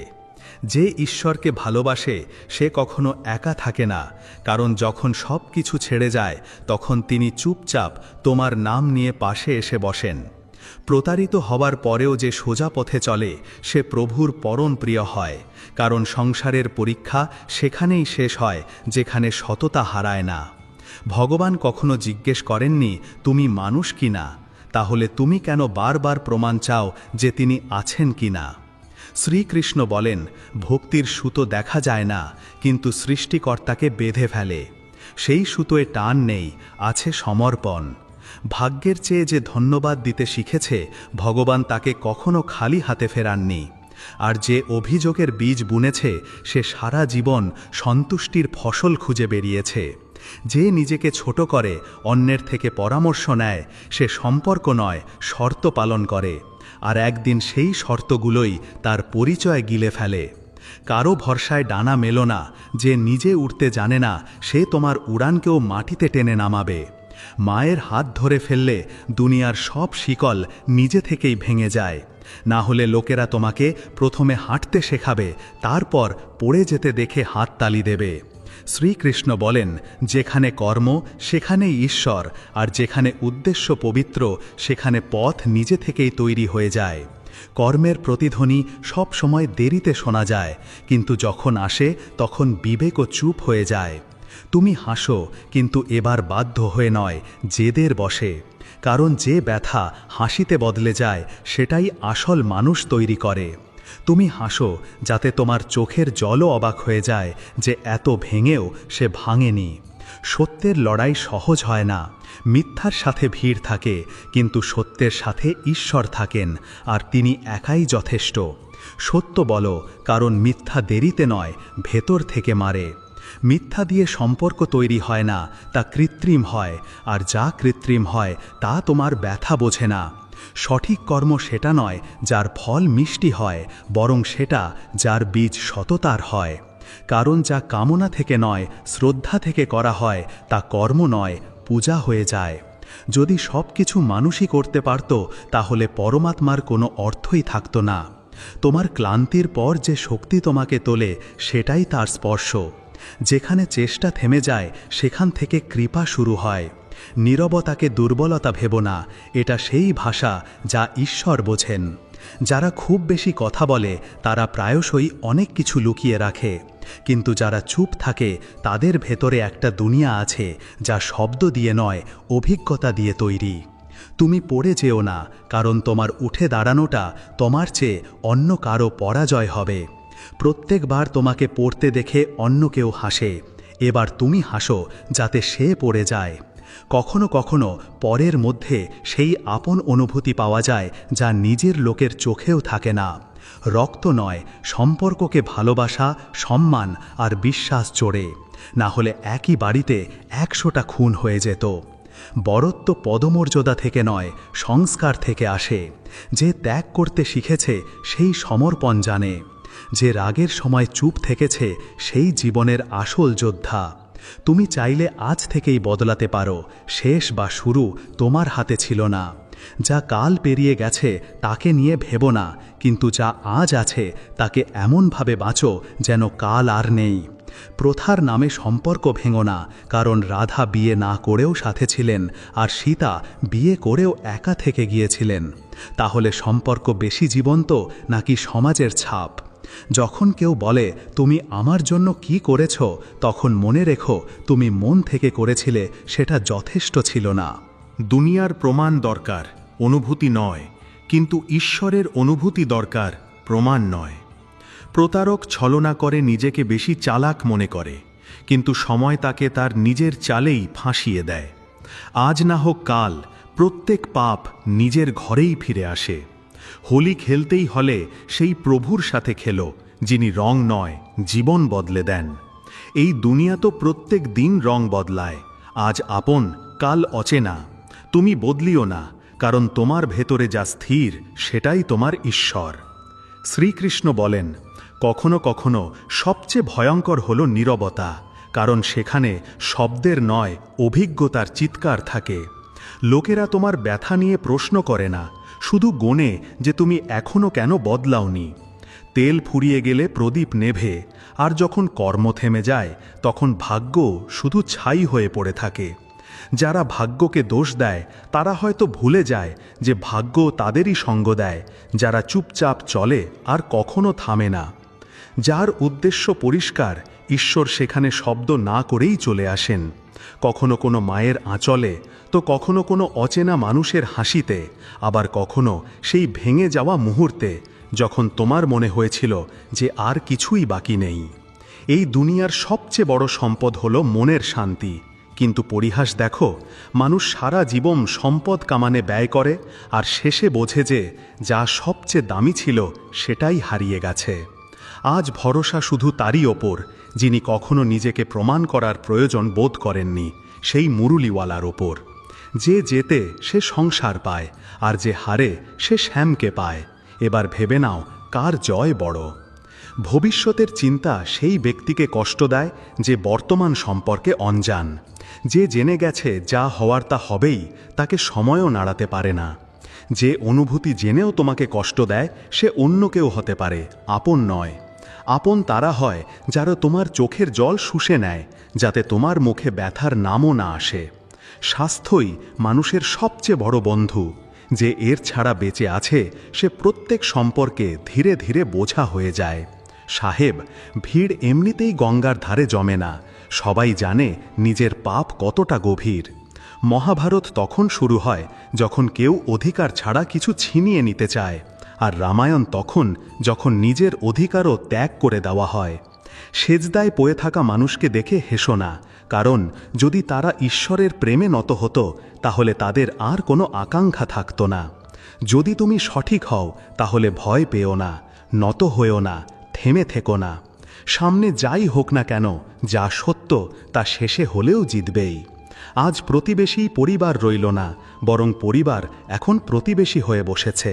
যে ঈশ্বরকে ভালোবাসে সে কখনো একা থাকে না, কারণ যখন সব কিছু ছেড়ে যায় তখন তিনি চুপচাপ তোমার নাম নিয়ে পাশে এসে বসেন। প্রতারিত হবার পরেও যে সোজা পথে চলে সে প্রভুর পরম প্রিয় হয়, কারণ সংসারের পরীক্ষা সেখানেই শেষ হয় যেখানে সততা হারায় না। ভগবান কখনো জিজ্ঞেস করেননি তুমি মানুষ কিনা, তাহলে তুমি কেন বারবার প্রমাণ চাও যে তিনি আছেন কিনা? শ্রীকৃষ্ণ বলেন, ভক্তির সুতো দেখা যায় না, কিন্তু সৃষ্টিকর্তাকে বেঁধে ফেলে। সেই সুতোয় টান নেই, আছে সমর্পণ। ভাগ্যের চেয়ে যে ধন্যবাদ দিতে শিখেছে, ভগবান তাকে কখনো খালি হাতে ফেরাননি। আর যে অভিযোগের বীজ বুনেছে সে সারা জীবন সন্তুষ্টির ফসল খুঁজে বেরিয়েছে। যে নিজেকে ছোট করে, অন্যের থেকে পরামর্শ নেয়, সে সম্পর্ক নয়, শর্ত পালন করে। আর একদিন সেই শর্তগুলোই তার পরিচয় গিলে ফেলে। কারো ভরসায় ডানা মেলো না, যে নিজে উড়তে জানে না সে তোমার উড়ানকেও মাটিতে টেনে নামাবে। মায়ের হাত ধরে ফেললে দুনিয়ার সব শিকল নিজে থেকেই ভেঙে যায়। না হলে লোকেরা তোমাকে প্রথমে হাঁটতে শেখাবে, তারপর পড়ে যেতে দেখে হাততালি দেবে। শ্রীকৃষ্ণ বলেন, যেখানে কর্ম সেখানেই ঈশ্বর, আর যেখানে উদ্দেশ্য পবিত্র সেখানে পথ নিজে থেকেই তৈরি হয়ে যায়। কর্মের প্রতিধ্বনি সব সময় দেরিতে শোনা যায়, কিন্তু যখন আসে তখন বিবেকও চুপ হয়ে যায়। তুমি হাসো, কিন্তু এবার বাধ্য হয়ে নয়, জেদের বসে। কারণ যে ব্যথা হাসিতে বদলে যায় সেটাই আসল মানুষ তৈরি করে। তুমি হাসো যাতে তোমার চোখের জলও অবাক হয়ে যায় যে এত ভেঙেও সে ভাঙেনি। সত্যের লড়াই সহজ হয় না, মিথ্যার সাথে ভিড় থাকে, কিন্তু সত্যের সাথে ঈশ্বর থাকেন, আর তিনি একাই যথেষ্ট। সত্য বলো, কারণ মিথ্যা দেরিতে নয়, ভেতর থেকে মারে। মিথ্যা দিয়ে সম্পর্ক তৈরি হয় না, তা কৃত্রিম হয়, আর যা কৃত্রিম হয় তা তোমার ব্যথা বোঝে না। সঠিক কর্ম সেটা নয় যার ফল মিষ্টি হয়, বরং সেটা যার বীজ সততার হয়। কারণ যা কামনা থেকে নয়, শ্রদ্ধা থেকে করা হয়, তা কর্ম নয়, পূজা হয়ে যায়। যদি সব কিছু মানুষই করতে পারত, তাহলে পরমাত্মার কোনো অর্থই থাকত না। তোমার ক্লান্তির পর যে শক্তি তোমাকে তোলে সেটাই তার স্পর্শ। যেখানে চেষ্টা থেমে যায় সেখান থেকে কৃপা শুরু হয়। নীরবতাকে দুর্বলতা ভেবো না, এটা সেই ভাষা যা ঈশ্বর বোঝেন। যারা খুব বেশি কথা বলে তারা প্রায়শই অনেক কিছু লুকিয়ে রাখে, কিন্তু যারা চুপ থাকে তাদের ভেতরে একটা দুনিয়া আছে যা শব্দ দিয়ে নয়, অভিজ্ঞতা দিয়ে তৈরি। তুমি পড়ে যেও না, কারণ তোমার উঠে দাঁড়ানোটা তোমার চেয়ে অন্য কারো পরাজয় হবে। প্রত্যেকবার তোমাকে পড়তে দেখে অন্য কেউ হাসে, এবার তুমি হাসো যাতে সে পড়ে যায়। কখনো কখনো পরের মধ্যে সেই আপন অনুভূতি পাওয়া যায় যা নিজের লোকের চোখেও থাকে না। রক্ত নয়, সম্পর্ককে ভালোবাসা, সম্মান আর বিশ্বাস জোড়ে, না হলে একই বাড়িতে 100টা খুন হয়ে যেত। বরত্ব পদমর্যাদা থেকে নয়, সংস্কার থেকে আসে। যে ত্যাগ করতে শিখেছে সেই সমর্পণ জানে। যে রাগের সময় চুপ থেকেছে সেই জীবনের আসল যোদ্ধা। তুমি চাইলে আজ থেকেই বদলাতে পারো, শেষ বা শুরু তোমার হাতে ছিল না। যা কাল পেরিয়ে গেছে তাকে নিয়ে ভেবো না, কিন্তু যা আজ আছে তাকে এমনভাবে বাঁচো যেন কাল আর নেই। প্রথার নামে সম্পর্ক ভেঙো না, কারণ রাধা বিয়ে না করেও সাথে ছিলেন, আর সীতা বিয়ে করেও একা থেকে গিয়েছিলেন। তাহলে সম্পর্ক বেশি জীবন্ত নাকি সমাজের ছাপ? যখন কেউ বলে তুমি আমার জন্য কি করেছ, তখন মনে রেখো তুমি মন থেকে করেছিলে, সেটা যথেষ্ট ছিল না। দুনিয়ার প্রমাণ দরকার, অনুভূতি নয়, কিন্তু ঈশ্বরের অনুভূতি দরকার, প্রমাণ নয়। প্রতারক ছলনা করে নিজেকে বেশি চালাক মনে করে, কিন্তু সময় তাকে তার নিজের চালেই ফাঁসিয়ে দেয়। আজ না হোক কাল, প্রত্যেক পাপ নিজের ঘরেই ফিরে আসে। হোলি খেলতেই হলে সেই প্রভুর সাথে খেলো, যিনি রং নয়, জীবন বদলে দেন। এই দুনিয়া তো প্রত্যেক দিন রং বদলায়, আজ আপন, কাল অচেনা। তুমি বদলিও না, কারণ তোমার ভেতরে যা স্থির সেটাই তোমার ঈশ্বর। শ্রীকৃষ্ণ বলেন, কখনো কখনো সবচেয়ে ভয়ঙ্কর হল নীরবতা, কারণ সেখানে শব্দের নয়, অভিজ্ঞতার চিৎকার থাকে। লোকেরা তোমার ব্যথা নিয়ে প্রশ্ন করে না, শুধু গোনে যে তুমি এখনও কেন বদলাওনি। তেল ফুরিয়ে গেলে প্রদীপ নেভে, আর যখন কর্ম থেমে যায় তখন ভাগ্য শুধু ছাই হয়ে পড়ে থাকে। যারা ভাগ্যকে দোষ দেয় তারা হয়তো ভুলে যায় যে ভাগ্য তাদেরই সঙ্গ দেয়, যারা চুপচাপ চলে আর কখনো থামে না। যার উদ্দেশ্য পরিষ্কার, ঈশ্বর সেখানে শব্দ না করেই চলে আসেন। কখনো কোনো মায়ের আঁচলে, তো কখনো কোনো অচেনা মানুষের হাসিতে, আবার কখনো সেই ভেঙে যাওয়া মুহূর্তে যখন তোমার মনে হয়েছিল যে আর কিছুই বাকি নেই। এই দুনিয়ার সবচেয়ে বড় সম্পদ হলো মনের শান্তি, কিন্তু পরিহাস দেখো, মানুষ সারা জীবন সম্পদ কামানে ব্যয় করে আর শেষে বোঝে যে যা সবচেয়ে দামি ছিল সেটাই হারিয়ে গেছে। আজ ভরসা শুধু তারই ওপর যিনি কখনো নিজেকে প্রমাণ করার প্রয়োজন বোধ করেননি, সেই মুরুলিওয়ালার ওপর। যে জেতে সে সংসার পায়, আর যে হারে সে শ্যামকে পায়। এবার ভেবে নাও কার জয় বড়। ভবিষ্যতের চিন্তা সেই ব্যক্তিকে কষ্ট দেয় যে বর্তমান সম্পর্কে অনজান। যে জেনে গেছে যা হওয়ার তা হবেই, তাকে সময়ও নাড়াতে পারে না। যে অনুভূতি জেনেও তোমাকে কষ্ট দেয় সে অন্য কেউ হতে পারে, আপন নয়। আপন তারা হয় যারা তোমার চোখের জল শুষে নেয়, যাতে তোমার মুখে ব্যথার নামও না আসে। স্বাস্থ্যই মানুষের সবচেয়ে বড় বন্ধু। যে এর ছাড়া বেঁচে আছে সে প্রত্যেক সম্পর্কে ধীরে ধীরে বোঝা হয়ে যায়। সাহেব, ভিড় এমনিতেই গঙ্গার ধারে জমে না, সবাই জানে নিজের পাপ কতটা গভীর। মহাভারত তখন শুরু হয় যখন কেউ অধিকার ছাড়া কিছু ছিনিয়ে নিতে চায়, আর রামায়ণ তখন যখন নিজের অধিকারও ত্যাগ করে দেওয়া হয়। সেজদায় পড়ে থাকা মানুষকে দেখে হেসো না, কারণ যদি তারা ঈশ্বরের প্রেমে নত হতো তাহলে তাদের আর কোনো আকাঙ্ক্ষা থাকতো না। যদি তুমি সঠিক হও তাহলে ভয় পেও না, নত হয়েও না, থেমে থেকো না। সামনে যাই হোক না কেন, যা সত্য তা শেষে হলেও জিতবেই। আজ প্রতিবেশী পরিবার রইল না, বরং পরিবার এখন প্রতিবেশী হয়ে বসেছে।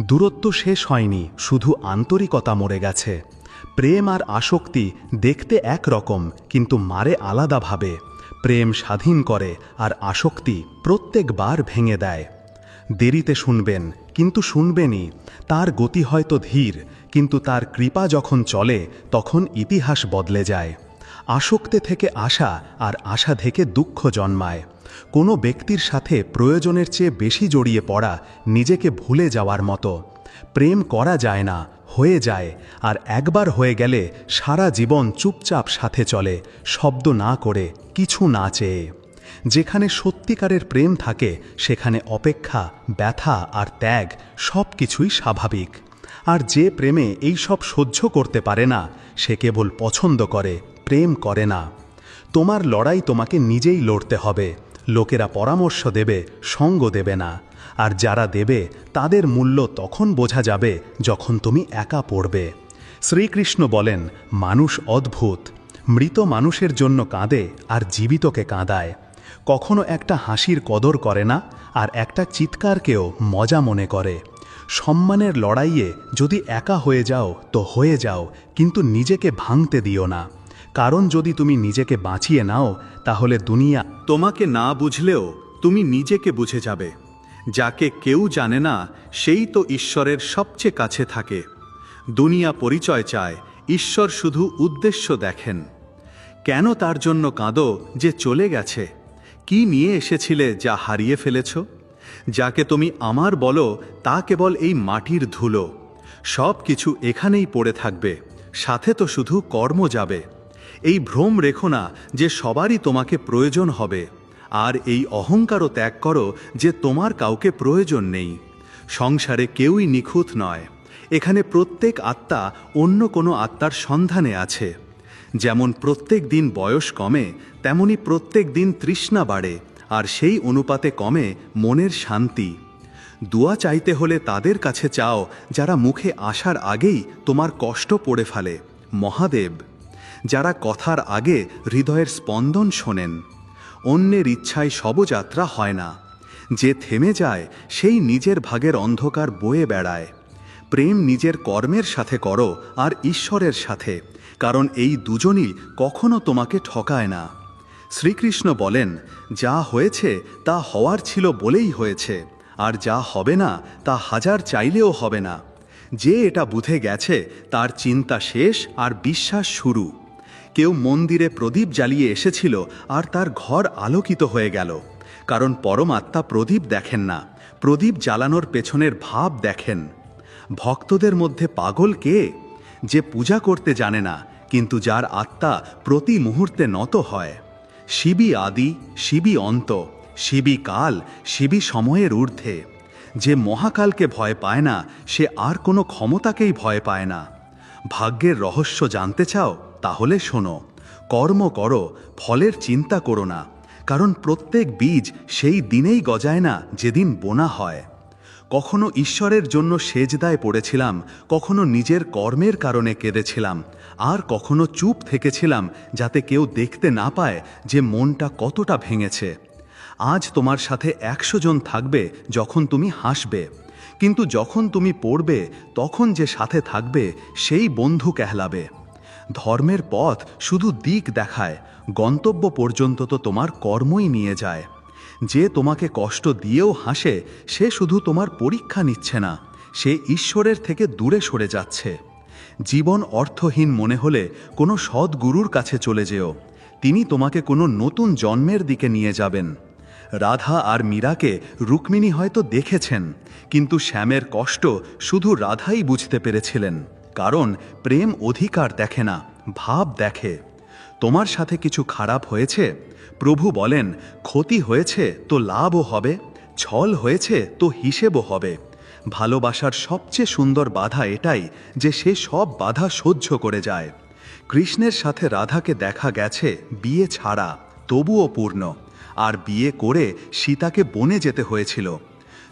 দূরত্ব শেষ হয়নি, শুধু আন্তরিকতা মরে গেছে। প্রেম আর আসক্তি দেখতে একরকম, কিন্তু মারে আলাদাভাবে। প্রেম স্বাধীন করে, আর আসক্তি প্রত্যেকবার ভেঙে দেয়। দেরিতে শুনবেন, কিন্তু শুনবেনই। তার গতি হয়তো ধীর, কিন্তু তার কৃপা যখন চলে তখন ইতিহাস বদলে যায়। আসক্তি থেকে আশা, আর আশা থেকে দুঃখ জন্মায়। কোনো ব্যক্তির সাথে প্রয়োজনের চেয়ে বেশি জড়িয়ে পড়া নিজেকে ভুলে যাওয়ার মতো। প্রেম করা যায় না, হয়ে যায়, আর একবার হয়ে গেলে সারা জীবন চুপচাপ সাথে চলে, শব্দ না করে, কিছু না চেয়ে। যেখানে সত্যিকারের প্রেম থাকে সেখানে অপেক্ষা, ব্যথা আর ত্যাগ সব কিছুই স্বাভাবিক। আর যে প্রেমে এই সব সহ্য করতে পারে না সে কেবল পছন্দ করে, প্রেম করে না। তোমার লড়াই তোমাকে নিজেই লড়তে হবে। লোকেরা পরামর্শ দেবে, সঙ্গ দেবে না। আর যারা দেবে তাদের মূল্য তখন বোঝা যাবে যখন তুমি একা পড়বে। শ্রীকৃষ্ণ বলেন, মানুষ অদ্ভুত। মৃত মানুষের জন্য কাঁদে আর জীবিতকে কাঁদায়। কখনো একটা হাসির কদর করে না, আর একটা চিৎকারকেও মজা মনে করে। সম্মানের লড়াইয়ে যদি একা হয়ে যাও তো হয়ে যাও, কিন্তু নিজেকে ভাঙতে দিও না। কারণ যদি তুমি নিজেকে বাঁচিয়ে নাও তাহলে দুনিয়া তোমাকে না বুঝলেও তুমি নিজেকে বুঝে যাবে। যাকে কেউ জানে না সেই তো ঈশ্বরের সবচেয়ে কাছে থাকে। দুনিয়া পরিচয় চায়, ঈশ্বর শুধু উদ্দেশ্য দেখেন। কেন তার জন্য কাঁদো যে চলে গেছে? কি নিয়ে এসেছিলে যা হারিয়ে ফেলেছ? যাকে তুমি আমার বলো তা কেবল এই মাটির ধুলো। সব কিছু এখানেই পড়ে থাকবে, সাথে তো শুধু কর্ম যাবে। এই ভ্রম রেখো না যে সবারই তোমাকে প্রয়োজন হবে, আর এই অহংকারও ত্যাগ করো যে তোমার কাউকে প্রয়োজন নেই। সংসারে কেউই নিখুঁত নয়। এখানে প্রত্যেক আত্মা অন্য কোনো আত্মার সন্ধানে আছে। যেমন প্রত্যেক দিন বয়স কমে, তেমনি প্রত্যেক দিন তৃষ্ণা বাড়ে, আর সেই অনুপাতে কমে মনের শান্তি। দোয়া চাইতে হলে তাদের কাছে চাও যারা মুখে আসার আগেই তোমার কষ্ট পড়ে ফেলে, মহাদেব। যারা কথার আগে হৃদয়ের স্পন্দন শোনেন। অন্যের ইচ্ছায় শবযাত্রা হয় না। যে থেমে যায় সেই নিজের ভাগের অন্ধকার বয়ে বেড়ায়। প্রেম নিজের কর্মের সাথে করো আর ঈশ্বরের সাথে, কারণ এই দুজনই কখনো তোমাকে ঠকায় না। শ্রীকৃষ্ণ বলেন, যা হয়েছে তা হওয়ার ছিল বলেই হয়েছে, আর যা হবে না তা হাজার চাইলেও হবে না। যে এটা বুঝে গেছে তার চিন্তা শেষ আর বিশ্বাস শুরু। কেউ মন্দিরে প্রদীপ জ্বালিয়ে এসেছিল আর তার ঘর আলোকিত হয়ে গেল, কারণ পরমাত্মা প্রদীপ দেখেন না, প্রদীপ জ্বালানোর পেছনের ভাব দেখেন। ভক্তদের মধ্যে পাগল কে? যে পূজা করতে জানে না, কিন্তু যার আত্মা প্রতি মুহূর্তে নত হয়। শিবই আদি, শিবই অন্ত, শিবই কাল, শিবই সময়ের ঊর্ধ্বে। যে মহাকালকে ভয় পায় না সে আর কোনো ক্ষমতাকেই ভয় পায় না। ভাগ্যের রহস্য জানতে চাও? তাহলে শোনো, কর্ম করো, ফলের চিন্তা করো না, কারণ প্রত্যেক বীজ সেই দিনেই গজায় না যেদিন বোনা হয়। কখনো ঈশ্বরের জন্য সেজদায় পড়েছিলাম, কখনো নিজের কর্মের কারণে কেঁদেছিলাম, আর কখনো চুপ থেকেছিলাম যাতে কেউ দেখতে না পায় যে মনটা কতটা ভেঙেছে। আজ তোমার সাথে 100 জন থাকবে যখন তুমি হাসবে, কিন্তু যখন তুমি পড়বে তখন যে সাথে থাকবে সেই বন্ধু কেহলাবে। ধর্মের পথ শুধু দিক দেখায়, গন্তব্য পর্যন্ত তো তোমার কর্মই নিয়ে যায়। যে তোমাকে কষ্ট দিয়েও হাসে সে শুধু তোমার পরীক্ষা নিচ্ছে না, সে ঈশ্বরের থেকে দূরে সরে যাচ্ছে। জীবন অর্থহীন মনে হলে কোনো সদ্গুরুর কাছে চলে যেও, তিনি তোমাকে কোনো নতুন জন্মের দিকে নিয়ে যাবেন। রাধা আর মীরাকে রুক্মিণী হয়তো দেখেছেন, কিন্তু শ্যামের কষ্ট শুধু রাধাই বুঝতে পেরেছিলেন, কারণ প্রেম অধিকার দেখে না, ভাব দেখে। তোমার সাথে কিছু খারাপ হয়েছে, প্রভু বলেন, ক্ষতি হয়েছে তো লাভও হবে, ছল হয়েছে তো হিসেবও হবে। ভালোবাসার সবচেয়ে সুন্দর বাধা এটাই যে সে সব বাধা সহ্য করে যায়। কৃষ্ণের সাথে রাধাকে দেখা গেছে বিয়ে ছাড়া, তবুও পূর্ণ, আর বিয়ে করে সীতাকে বনে যেতে হয়েছিল।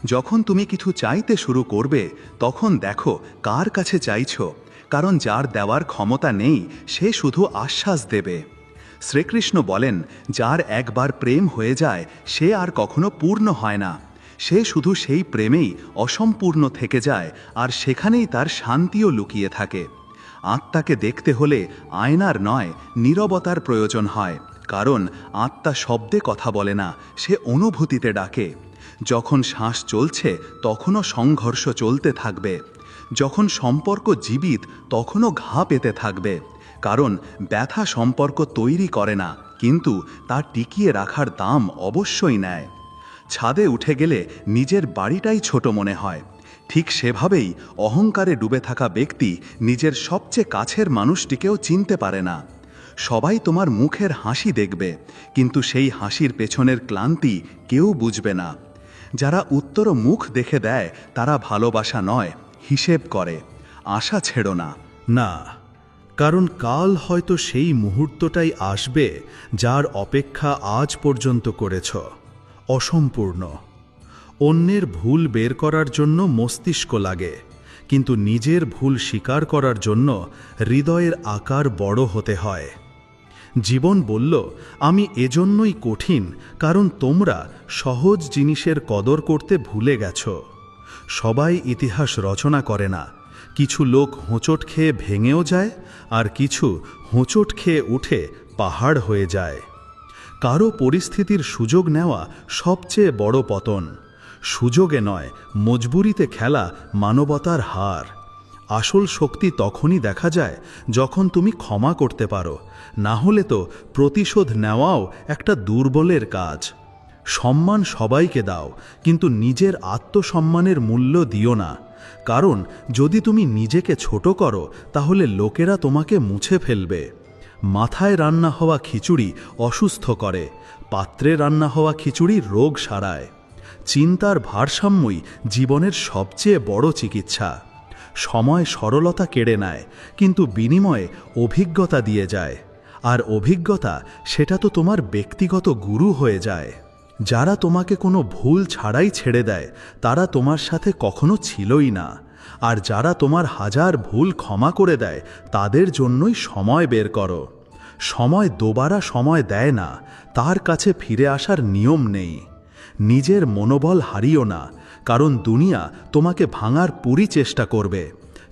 যখন তুমি কিছু চাইতে শুরু করবে তখন দেখো কার কাছে চাইছো, কারণ যার দেওয়ার ক্ষমতা নেই সে শুধু আশ্বাস দেবে। শ্রীকৃষ্ণ বলেন, যার একবার প্রেম হয়ে যায় সে আর কখনো পূর্ণ হয় না, সে শুধু সেই প্রেমেই অসম্পূর্ণ থেকে যায়, আর সেখানেই তার শান্তিও লুকিয়ে থাকে। আত্মাকে দেখতে হলে আয়নার নয়, নীরবতার প্রয়োজন হয়, কারণ আত্মা শব্দে কথা বলে না, সে অনুভূতিতে ডাকে। যখন শ্বাস চলছে তখনও সংঘর্ষ চলতে থাকবে, যখন সম্পর্ক জীবিত তখনও ঘা পেতে থাকবে, কারণ ব্যথা সম্পর্ক তৈরি করে না, কিন্তু তা টিকিয়ে রাখার দাম অবশ্যই নেয়। ছাদে উঠে গেলে নিজের বাড়িটাই ছোট মনে হয়, ঠিক সেভাবেই অহংকারে ডুবে থাকা ব্যক্তি নিজের সবচেয়ে কাছের মানুষটিকেও চিনতে পারে না। সবাই তোমার মুখের হাসি দেখবে, কিন্তু সেই হাসির পেছনের ক্লান্তি কেউ বুঝবে না। যারা উত্তর মুখ দেখে দেয় তারা ভালোবাসা নয়, হিসেব করে। আশা ছেড়ো না। না, কারণ কাল হয়তো সেই মুহূর্তটাই আসবে যার অপেক্ষা আজ পর্যন্ত করেছ, অসম্পূর্ণ। অন্যের ভুল বের করার জন্য মস্তিষ্ক লাগে, কিন্তু নিজের ভুল স্বীকার করার জন্য হৃদয়ের আকার বড় হতে হয়। জীবন বলল, আমি এজন্যই কঠিন কারণ তোমরা সহজ জিনিসের কদর করতে ভুলে গেছ। সবাই ইতিহাস রচনা করে না, কিছু লোক হোঁচট খেয়ে ভেঙেও যায়, আর কিছু হোঁচট খেয়ে উঠে পাহাড় হয়ে যায়। কারো পরিস্থিতির সুযোগ নেওয়া সবচেয়ে বড় পতন। সুযোগে নয়, মজবুরিতে খেলা মানবতার হার। আসল শক্তি তখনই দেখা যায় যখন তুমি ক্ষমা করতে পারো, না হলে তো প্রতিশোধ নেওয়াও একটা দুর্বলের কাজ। সম্মান সবাইকে দাও, কিন্তু নিজের আত্মসম্মানের মূল্য দিও না। কারণ যদি তুমি নিজেকে ছোট করো তাহলে লোকেরা তোমাকে মুছে ফেলবে। মাথায় রান্না হওয়া খিচুড়ি অসুস্থ করে, পাত্রে রান্না হওয়া খিচুড়ি রোগ সারায়। চিন্তার ভারসাম্যই জীবনের সবচেয়ে বড় চিকিৎসা। সময় সরলতা কেড়ে নেয়, কিন্তু বিনিময়ে অভিজ্ঞতা দিয়ে যায়। আর অভিজ্ঞতা, সেটা তো তোমার ব্যক্তিগত গুরু হয়ে যায়। যারা তোমাকে কোনো ভুল ছাড়াই ছেড়ে দেয় তারা তোমার সাথে কখনো ছিলই না। আর যারা তোমার হাজার ভুল ক্ষমা করে দেয় তাদের জন্যই সময় বের করো। সময় দোবারা সময় দেয় না, তার কাছে ফিরে আসার নিয়ম নেই। নিজের মনোবল হারিও না, কারণ দুনিয়া তোমাকে ভাঙার পুরি চেষ্টা করবে,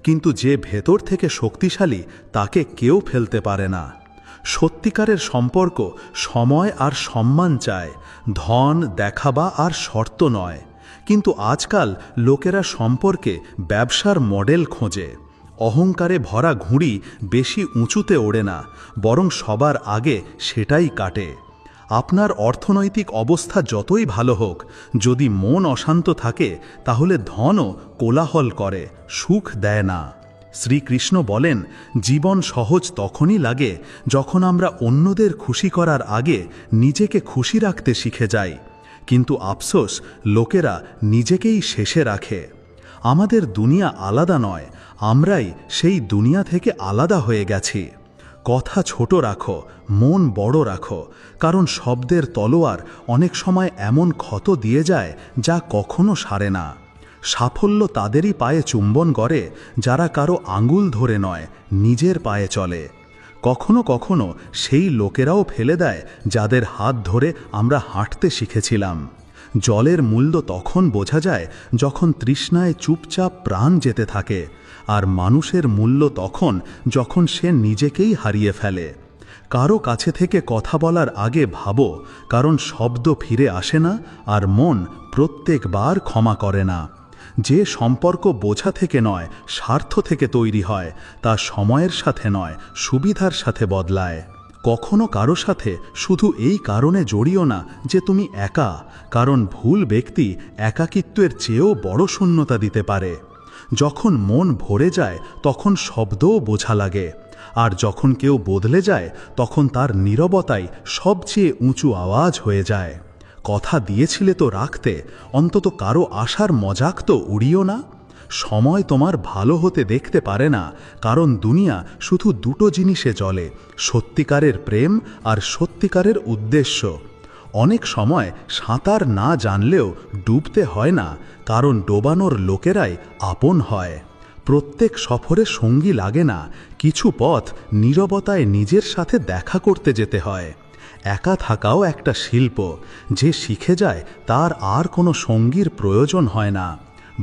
কিন্তু যে ভেতর থেকে শক্তিশালী তাকে কেউ ফেলতে পারে না। সত্যিকারের সম্পর্ক সময় আর সম্মান চায়, ধন, দেখাবা আর শর্ত নয়। কিন্তু আজকাল লোকেরা সম্পর্কে ব্যবসার মডেল খোঁজে। অহংকারে ভরা ঘুড়ি বেশি উঁচুতে ওড়ে না, বরং সবার আগে সেটাই কাটে। আপনার অর্থনৈতিক অবস্থা যতই ভালো হোক, যদি মন অশান্ত থাকে তাহলে ধনও কোলাহল করে, সুখ দেয় না। শ্রীকৃষ্ণ বলেন, জীবন সহজ তখনই লাগে যখন আমরা অন্যদের খুশি করার আগে নিজেকে খুশি রাখতে শিখে যাই। কিন্তু আফসোস, লোকেরা নিজেকেই শেষে রাখে। আমাদের দুনিয়া আলাদা নয়, আমরাই সেই দুনিয়া থেকে আলাদা হয়ে গেছি। কথা ছোট রাখো, মন বড় রাখো, কারণ শব্দের তলোয়ার অনেক সময় এমন ক্ষত দিয়ে যায় যা কখনো সারে না। সাফল্য তাদেরই পায়ে চুম্বন করে যারা কারো আঙুল ধরে নয়, নিজের পায়ে চলে। কখনো কখনো সেই লোকেরাও ফেলে দেয় যাদের হাত ধরে আমরা হাঁটতে শিখেছিলাম। জলের মূল্য তখন বোঝা যায় যখন তৃষ্ণায় চুপচাপ প্রাণ যেতে থাকে, আর মানুষের মূল্য তখন যখন সে নিজেকেই হারিয়ে ফেলে। কারো কাছে থেকে কথা বলার আগে ভাবো, কারণ শব্দ ফিরে আসে না আর মন প্রত্যেকবার ক্ষমা করে না। যে সম্পর্ক বোঝা থেকে নয়, স্বার্থ থেকে তৈরি হয়, তা সময়ের সাথে নয়, সুবিধার সাথে বদলায়। কখনো কারো সাথে শুধু এই কারণে জড়িও না যে তুমি একা, কারণ ভুল ব্যক্তি একাকিত্বের চেয়েও বড় শূন্যতা দিতে পারে। যখন মন ভরে যায় তখন শব্দও বোঝা লাগে, আর যখন কেউ বদলে যায় তখন তার নীরবতাই সবচেয়ে উঁচু আওয়াজ হয়ে যায়। কথা দিয়েছিলে তো রাখতে, অন্তত কারো আশার মজাক তো উড়িও না। সময় তোমার ভালো হতে দেখতে পারে না, কারণ দুনিয়া শুধু দুটো জিনিসে চলে, সত্যিকারের প্রেম আর সত্যিকারের উদ্দেশ্য। অনেক সময় সাঁতার না জানলেও ডুবতে হয় না, কারণ ডোবানোর লোকেরাই আপন হয়। প্রত্যেক সফরে সঙ্গী লাগে না, কিছু পথ নীরবতায় নিজের সাথে দেখা করতে যেতে হয়। একা থাকাও একটা শিল্প, যে শিখে যায় তার আর কোনো সঙ্গীর প্রয়োজন হয় না।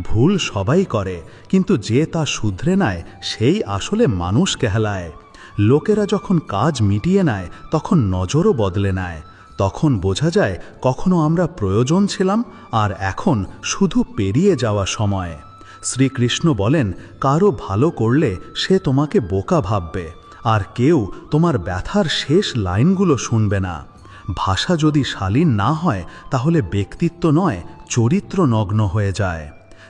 ভুল সবাই করে, কিন্তু যে তা শুধরে নেয় সেই আসলে মানুষ কেহলায়। লোকেরা যখন কাজ মিটিয়ে নেয় তখন নজরও বদলে নেয়, তখন বোঝা যায় কখনো আমরা প্রয়োজন ছিলাম আর এখন শুধু পেরিয়ে যাওয়া সময়। শ্রীকৃষ্ণ বলেন, কারো ভালো করলে সে তোমাকে বোকা ভাববে, আর কেউ তোমার ব্যথার শেষ লাইনগুলো শুনবে না। ভাষা যদি শালীন না হয় তাহলে ব্যক্তিত্ব নয়, চরিত্র নগ্ন হয়ে যায়।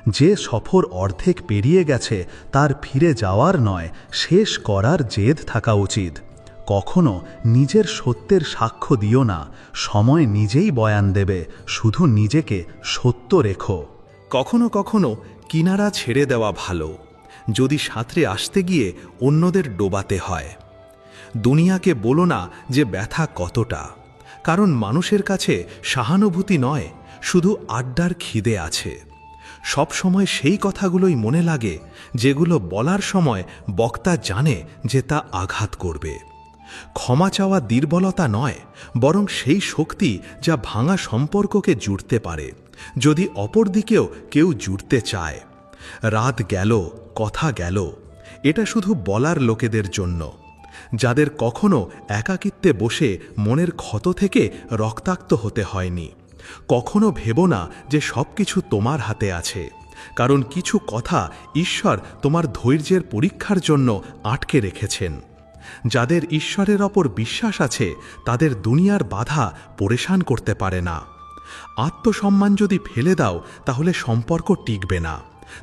যে সফর অর্ধেক পেরিয়ে গেছে তার ফিরে যাওয়ার নয়, শেষ করার জেদ থাকা উচিত। কখনো নিজের সত্যের সাক্ষ্য দিও না, সময় নিজেই বয়ান দেবে, শুধু নিজেকে সত্য রেখো। কখনো কখনো কিনারা ছেড়ে দেওয়া ভালো, যদি সাঁতরে আসতে গিয়ে অন্যদের ডোবাতে হয়। দুনিয়াকে বলো না যে ব্যথা কতটা, কারণ মানুষের কাছে সহানুভূতি নয়, শুধু আড্ডার খিদে আছে। সব সময় সেই কথাগুলোই মনে লাগে যেগুলো বলার সময় বক্তা জানে যে তা আঘাত করবে। ক্ষমা চাওয়া দুর্বলতা নয়, বরং সেই শক্তি যা ভাঙা সম্পর্ককে জুড়তে পারে, যদি অপর দিকেও কেউ জুড়তে চায়। রাত গেল, কথা গেল, এটা শুধু বলার লোকেদের জন্য, যাদের কখনো একাকিত্বে বসে মনের ক্ষত থেকে রক্তাক্ত হতে হয়নি। কখনো ভেবো না যে সব কিছু তোমার হাতে আছে, কারণ কিছু কথা ঈশ্বর তোমার ধৈর্যের পরীক্ষার জন্য আটকে রেখেছেন। যাদের ঈশ্বরের ওপর বিশ্বাস আছে তাদের দুনিয়ার বাধা পরেশান করতে পারে না। আত্মসম্মান যদি ফেলে দাও তাহলে সম্পর্ক টিকবে না,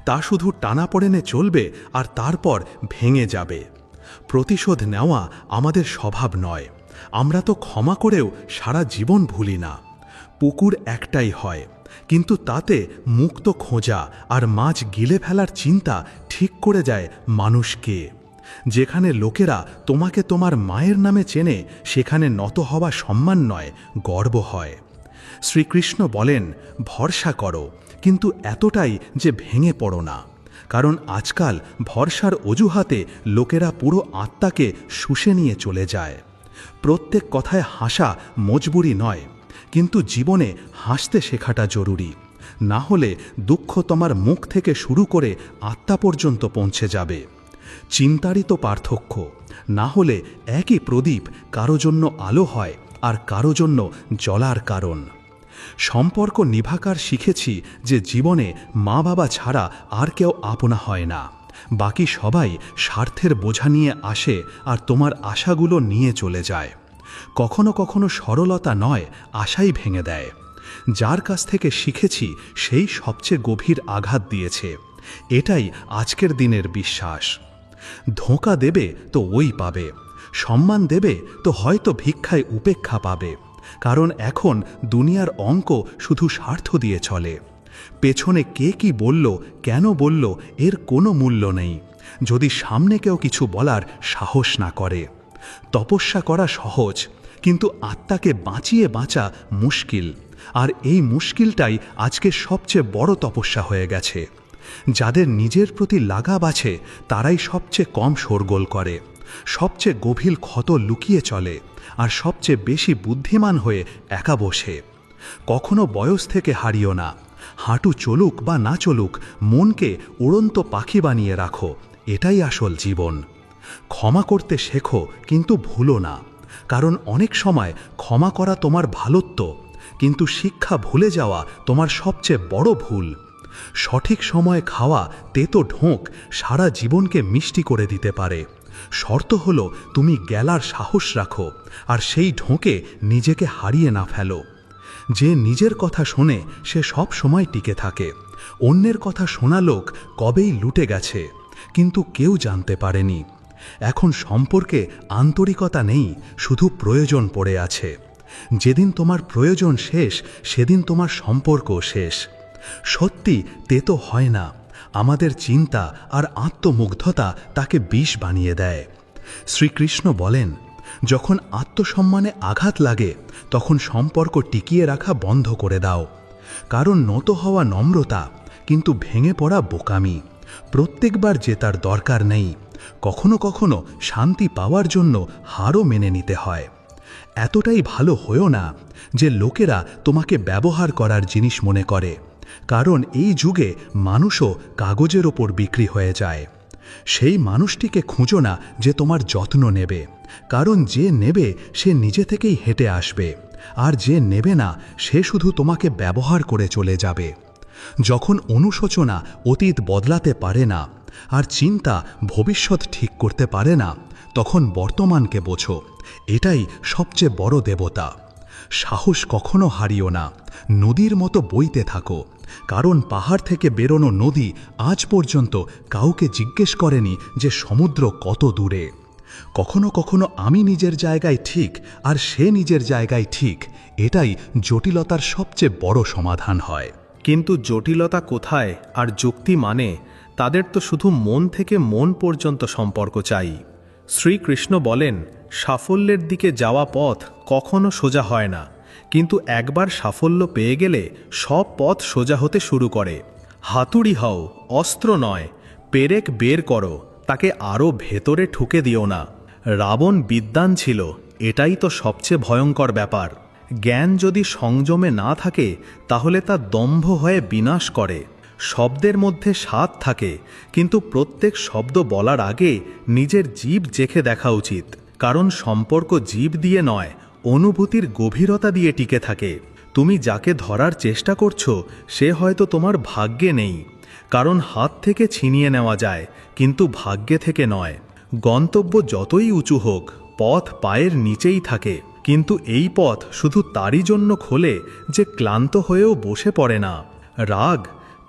তা শুধু টানাপোড়েনে চলবে আর তারপর ভেঙে যাবে। প্রতিশোধ নেওয়া আমাদের স্বভাব নয়, আমরা তো ক্ষমা করেও সারা জীবন ভুলি না। পুকুর একটাই হয়, কিন্তু তাতে মুক্ত খোঁজা আর মাছ গিলে ফেলার চিন্তা ঠিক করে যায় মানুষকে। যেখানে লোকেরা তোমাকে তোমার মায়ের নামে চেনে, সেখানে নত হওয়া সম্মান নয়, গর্ব হয়। শ্রীকৃষ্ণ বলেন, ভরসা করো, কিন্তু এতটাই যে ভেঙে পড়ো না। কারণ আজকাল ভরসার অজুহাতে লোকেরা পুরো আত্মাকে শুষে নিয়ে চলে যায়। প্রত্যেক কথায় হাসা মজবুরি নয়, কিন্তু জীবনে হাসতে শেখাটা জরুরি। না হলে দুঃখ তোমার মুখ থেকে শুরু করে আত্মা পর্যন্ত পৌঁছে যাবে। চিন্তারই তো পার্থক্য, না হলে একই প্রদীপ কারো জন্য আলো হয় আর কারো জন্য জ্বলার কারণ। সম্পর্ক নিভাকার শিখেছি যে জীবনে মা বাবা ছাড়া আর কেউ আপনা হয় না। বাকি সবাই স্বার্থের বোঝা নিয়ে আসে আর তোমার আশাগুলো নিয়ে চলে যায়। কখনো কখনো সরলতা নয়, আশাই ভেঙে দেয়। যার কাছ থেকে শিখেছি সেই সবচেয়ে গভীর আঘাত দিয়েছে, এটাই আজকের দিনের বিশ্বাস। ধোঁকা দেবে তো ওই পাবে, সম্মান দেবে তো হয়তো ভিক্ষায় উপেক্ষা পাবে। কারণ এখন দুনিয়ার অঙ্ক শুধু স্বার্থ দিয়ে চলে। পেছনে কে কি বলল, কেন বলল, এর কোনো মূল্য নেই, যদি সামনে কেউ কিছু বলার সাহস না করে। তপস্যা করা সহজ, কিন্তু আত্মাকে বাঁচিয়ে বাঁচা মুশকিল। আর এই মুশকিলটাই আজকে সবচেয়ে বড় তপস্যা হয়ে গেছে। যাদের নিজের প্রতি লাগাব আছে তারাই সবচেয়ে কম শোরগোল করে, সবচেয়ে গভীর ক্ষত লুকিয়ে চলে, আর সবচেয়ে বেশি বুদ্ধিমান হয়ে একা বসে। কখনো বয়স থেকে হারিও না। হাঁটু চলুক বা না চলুক, মনকে উড়ন্ত পাখি বানিয়ে রাখো, এটাই আসল জীবন। ক্ষমা করতে শেখো, কিন্তু ভুলো না, কারণ অনেক সময় ক্ষমা করা তোমার ভালোত্ব, কিন্তু শিক্ষা ভুলে যাওয়া তোমার সবচেয়ে বড় ভুল। সঠিক সময়ে খাওয়া তেতো ঢোক সারা জীবনকে মিষ্টি করে দিতে পারে। শর্ত হলো তুমি গেলার সাহস রাখো আর সেই ঢোকে নিজেকে হারিয়ে না ফেলো। যে নিজের কথা শোনে সে সব সময় টিকে থাকে। অন্যের কথা শোনা লোক কবেই লুটে গেছে, কিন্তু কেউ জানতে পারেনি। এখন সম্পর্কে আন্তরিকতা নেই, শুধু প্রয়োজন পড়ে আছে। যেদিন তোমার প্রয়োজন শেষ সেদিন তোমার সম্পর্ক শেষ। সত্যি তেতো হয় না, আমাদের চিন্তা আর আত্মমুগ্ধতা তাকে বিষ বানিয়ে দেয়। শ্রীকৃষ্ণ বলেন, যখন আত্মসম্মানে আঘাত লাগে তখন সম্পর্ক টিকিয়ে রাখা বন্ধ করে দাও। কারণ নত হওয়া নম্রতা, কিন্তু ভেঙে পড়া বোকামি। প্রত্যেকবার জেতার দরকার নেই, কখনো কখনো শান্তি পাওয়ার জন্য হারও মেনে নিতে হয়। এতটাই ভালো হয়েও না যে লোকেরা তোমাকে ব্যবহার করার জিনিস মনে করে, কারণ এই যুগে মানুষও কাগজের ওপর বিক্রি হয়ে যায়। সেই মানুষটিকে খুঁজো না যে তোমার যত্ন নেবে, কারণ যে নেবে সে নিজে থেকেই হেঁটে আসবে, আর যে নেবে না সে শুধু তোমাকে ব্যবহার করে চলে যাবে। যখন অনুশোচনা অতীত বদলাতে পারে না আর চিন্তা ভবিষ্যৎ ঠিক করতে পারে না, তখন বর্তমানকে বোঝো। এটাই সবচেয়ে বড় দেবতা। সাহস কখনো হারিও না, নদীর মতো বইতে থাকো। কারণ পাহাড় থেকে বেরোনো নদী আজ পর্যন্ত কাউকে জিজ্ঞেস করেনি যে সমুদ্র কত দূরে। কখনো কখনো আমি নিজের জায়গায় ঠিক আর সে নিজের জায়গায় ঠিক, এটাই জটিলতার সবচেয়ে বড় সমাধান হয়। কিন্তু জটিলতা কোথায় আর যুক্তি মানে? তাদের তো শুধু মন থেকে মন পর্যন্ত সম্পর্ক চাই। শ্রীকৃষ্ণ বলেন, সাফল্যের দিকে যাওয়া পথ কখনো সোজা হয় না, কিন্তু একবার সাফল্য পেয়ে গেলে সব পথ সোজা হতে শুরু করে। হাতুড়ি হও, অস্ত্র নয়। পেরেক বের করো, তাকে আরও ভেতরে ঠুকে দিও না। রাবণ বিদ্বান ছিল, এটাই তো সবচেয়ে ভয়ঙ্কর ব্যাপার। জ্ঞান যদি সংযমে না থাকে তাহলে তা দম্ভ হয়ে বিনাশ করে। শব্দের মধ্যে স্বাদ থাকে, কিন্তু প্রত্যেক শব্দ বলার আগে নিজের জিভ চেখে দেখা উচিত। কারণ সম্পর্ক জিভ দিয়ে নয়, অনুভূতির গভীরতা দিয়ে টিকে থাকে। তুমি যাকে ধরার চেষ্টা করছো সে হয়তো তোমার ভাগ্যে নেই। কারণ হাত থেকে ছিনিয়ে নেওয়া যায়, কিন্তু ভাগ্যে থেকে নয়। গন্তব্য যতই উঁচু হোক, পথ পায়ের নিচেই থাকে। কিন্তু এই পথ শুধু তারই জন্য খোলে যে ক্লান্ত হয়েও বসে পড়ে না। রাগ,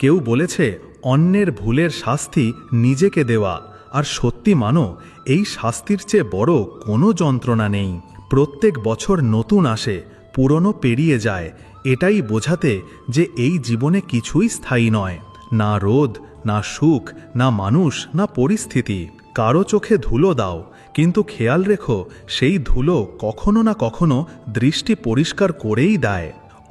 কেউ বলেছে অন্যের ভুলের শাস্তি নিজেকে দেওয়া, আর সত্যি মানো, এই শাস্তির চেয়ে বড় কোনো যন্ত্রণা নেই। প্রত্যেক বছর নতুন আসে, পুরনো পেরিয়ে যায়, এটাই বোঝাতে যে এই জীবনে কিছুই স্থায়ী নয়। না রোদ, না সুখ, না মানুষ, না পরিস্থিতি। কারো চোখে ধুলো দাও, কিন্তু খেয়াল রেখো সেই ধুলো কখনো না কখনো দৃষ্টি পরিষ্কার করেই দেয়।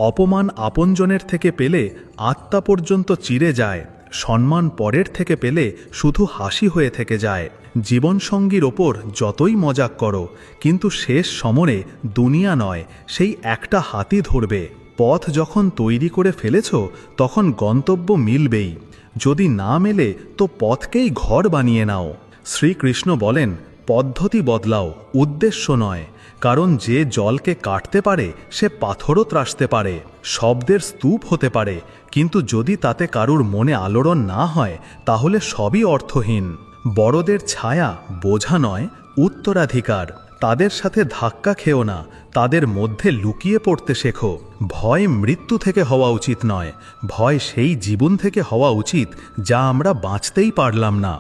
অপমান আপনজনের থেকে পেলে আত্মা পর্যন্ত চিরে যায়, সম্মান পরের থেকে পেলে শুধু হাসি হয়ে থেকে যায়। জীবনসঙ্গীর ওপর যতই মজাক করো, কিন্তু শেষ সমরে দুনিয়া নয়, সেই একটা হাতই ধরবে। পথ যখন তৈরি করে ফেলেছ তখন গন্তব্য মিলবেই। যদি না মেলে তো পথকেই ঘর বানিয়ে নাও। শ্রীকৃষ্ণ বলেন, পদ্ধতি বদলাও, উদ্দেশ্য নয়। কারণ যে জলকে কাটতে পারে সে পাথরও ত্রাসতে পারে, শব্দের স্তূপ হতে পারে, কিন্তু যদি তাতে কারুর মনে আলোড়ন না হয় তাহলে সবই অর্থহীন। বড়দের ছায়া বোঝা নয়, উত্তরাধিকার। তাদের সাথে ধাক্কা খেও না, তাদের মধ্যে লুকিয়ে পড়তে শেখো। ভয় মৃত্যু থেকে হওয়া উচিত নয়, ভয় সেই জীবন থেকে হওয়া উচিত যা আমরা বাঁচতেই পারলাম না।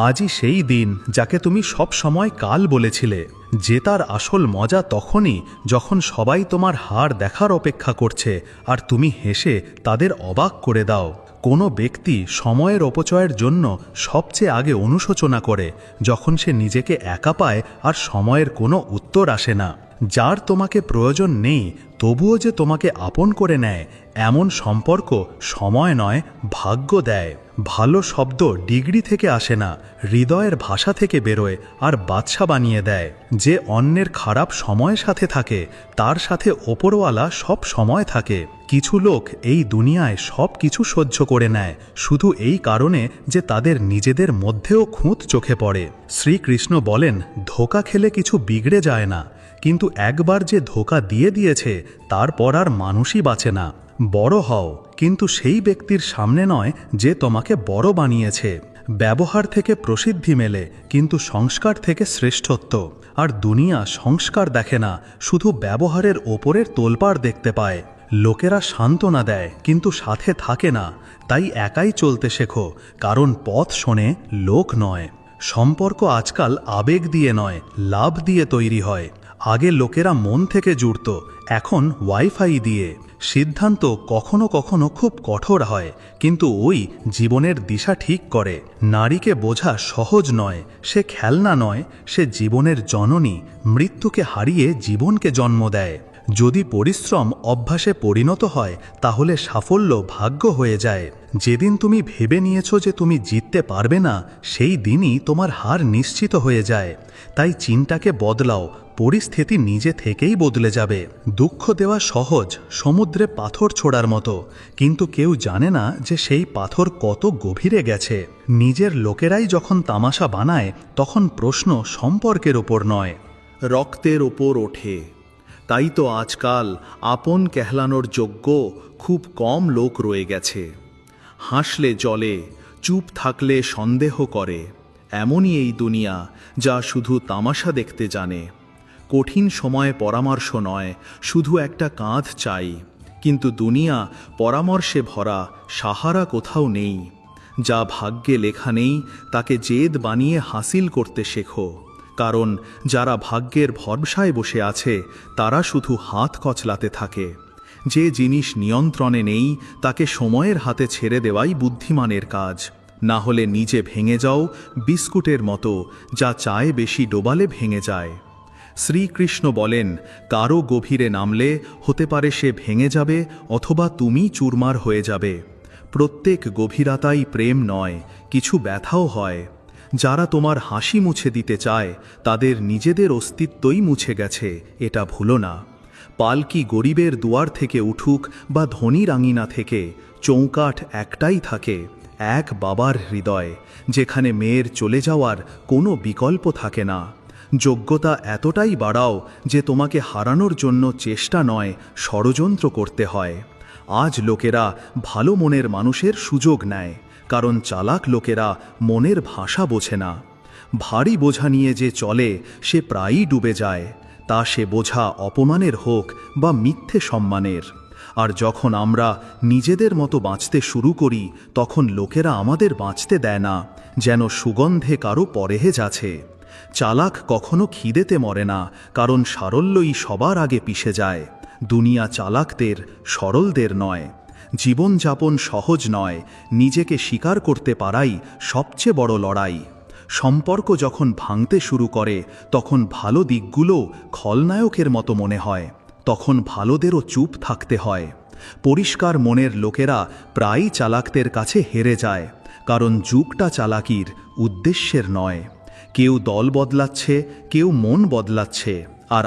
আজই সেই দিন যাকে তুমি সব সময় কাল বলেছিলে। জেতার আসল মজা তখনই যখন সবাই তোমার হার দেখার অপেক্ষা করছে আর তুমি হেসে তাদের অবাক করে দাও। কোনো ব্যক্তি সময়ের অপচয়ের জন্য সবচেয়ে আগে অনুশোচনা করে যখন সে নিজেকে একা পায় আর সময়ের কোনো উত্তর আসে না। যার তোমাকে প্রয়োজন নেই তবুও যে তোমাকে আপন করে নেয়, এমন সম্পর্ক সময় নয়, ভাগ্য দেয়। ভালো শব্দ ডিগ্রি থেকে আসে না, হৃদয়ের ভাষা থেকে বেরোয় আর বাদশা বানিয়ে দেয়। যে অন্যের খারাপ সময়ের সাথে থাকে তার সাথে ওপরওয়ালা সব সময় থাকে। কিছু লোক এই দুনিয়ায় সব কিছু সহ্য করে নেয় শুধু এই কারণে যে তাদের নিজেদের মধ্যেও খুঁত চোখে পড়ে। শ্রীকৃষ্ণ বলেন, ধোঁকা খেলে কিছু বিগড়ে যায় না, কিন্তু একবার যে ধোঁকা দিয়ে দিয়েছে তারপর আর মানুষই বাঁচে না। বড় হও, কিন্তু সেই ব্যক্তির সামনে নয় যে তোমাকে বড় বানিয়েছে। ব্যবহার থেকে প্রসিদ্ধি মেলে, কিন্তু সংস্কার থেকে শ্রেষ্ঠত্ব। আর দুনিয়া সংস্কার দেখে না, শুধু ব্যবহারের ওপরের তোলপাড় দেখতে পায়। লোকেরা সান্ত্বনা দেয় কিন্তু সাথে থাকে না, তাই একাই চলতে শেখো, কারণ পথ শোনে, লোক নয়। সম্পর্ক আজকাল আবেগ দিয়ে নয়, লাভ দিয়ে তৈরি হয়। আগে লোকেরা মন থেকে জুড়ত, এখন ওয়াইফাই দিয়ে। সিদ্ধান্ত কখনো কখনো খুব কঠোর হয়, কিন্তু ওই জীবনের দিশা ঠিক করে। নারীকে বোঝা সহজ নয়, সে খেলনা নয়, সে জীবনের জননী, মৃত্যুকে হারিয়ে জীবনকে জন্ম দেয়। যদি পরিশ্রম অভ্যাসে পরিণত হয় তাহলে সাফল্য ভাগ্য হয়ে যায়। যেদিন তুমি ভেবে নিয়েছো যে তুমি জিততে পারবে না, সেই দিনই তোমার হার নিশ্চিত হয়ে যায়। তাই চিন্তাকে বদলাও, পরিস্থিতি নিজে থেকেই বদলে যাবে। দুঃখ দেওয়া সহজ, সমুদ্রে পাথর ছোড়ার মতো, কিন্তু কেউ জানে না যে সেই পাথর কত গভীরে গেছে। নিজের লোকেরাই যখন তামাশা বানায় তখন প্রশ্ন সম্পর্কের ওপর নয়, রক্তের ওপর ওঠে। তাই তো আজকাল আপন কেহলানোর যোগ্য খুব কম লোক রয়ে গেছে। হাসলে জলে, চুপ থাকলে সন্দেহ করে। এমনই এই দুনিয়া, যা শুধু তামাশা দেখতে জানে। কঠিন সময়ে পরামর্শ নয়, শুধু একটা কাঁধ চাই। কিন্তু দুনিয়া পরামর্শে ভরা, সাহারা কোথাও নেই। যা ভাগ্যে লেখা নেই তাকে জেদ বানিয়ে হাসিল করতে শেখো, কারণ যারা ভাগ্যের ভরসায় বসে আছে তারা শুধু হাত কচলাতে থাকে। যে জিনিস নিয়ন্ত্রণে নেই তাকে সময়ের হাতে ছেড়ে দেওয়াই বুদ্ধিমানের কাজ। না হলে নিজে ভেঙে যাও বিস্কুটের মতো, যা চায়ে বেশি ডোবালে ভেঙে যায়। শ্রীকৃষ্ণ বলেন, কারো গভীরে নামলে হতে পারে সে ভেঙে যাবে অথবা তুমি চুরমার হয়ে যাবে। প্রত্যেক গভীরতাই প্রেম নয়, কিছু ব্যথাও হয়। যারা তোমার হাসি মুছে দিতে চায় তাদের নিজেদের অস্তিত্বই মুছে গেছে, এটা ভুলো না। পালকি গরিবের দুয়ার থেকে উঠুক বা ধনীর আঙিনা থেকে, চৌকাঠ একটাই থাকে, এক বাবার হৃদয়, যেখানে মেয়ের চলে যাওয়ার কোনো বিকল্প থাকে না। যোগ্যতা এতটাই বাড়াও যে তোমাকে হারানোর জন্য চেষ্টা নয়, ষড়যন্ত্র করতে হয়। আজ লোকেরা ভালো মনের মানুষের সুযোগ নেয়, কারণ চালাক লোকেরা মনের ভাষা বোঝে না। ভারী বোঝা নিয়ে যে চলে সে প্রায়ই ডুবে যায়, তা সে বোঝা অপমানের হোক বা মিথ্যে সম্মানের। আর যখন আমরা নিজেদের মতো বাঁচতে শুরু করি তখন লোকেরা আমাদের বাঁচতে দেয় না, যেন সুগন্ধে কারো পরেহেজ আছে। চালাক কখনো খিদেতে মরে না, কারণ সারল্যই সবার আগে পিষে যায়। দুনিয়া চালাকদের, সরলদের নয়। জীবনযাপন সহজ নয়, নিজেকে স্বীকার করতে পারাই সবচেয়ে বড় লড়াই। সম্পর্ক যখন ভাঙতে শুরু করে তখন ভালো দিকগুলো খলনায়কের মতো মনে হয়, তখন ভালোদেরও চুপ থাকতে হয়। পরিষ্কার মনের লোকেরা প্রায়ই চালাকদের কাছে হেরে যায়, কারণ যুগটা চালাকির, উদ্দেশ্যের নয়। কেউ দল বদলাচ্ছে, কেউ মন বদলাচ্ছে, আর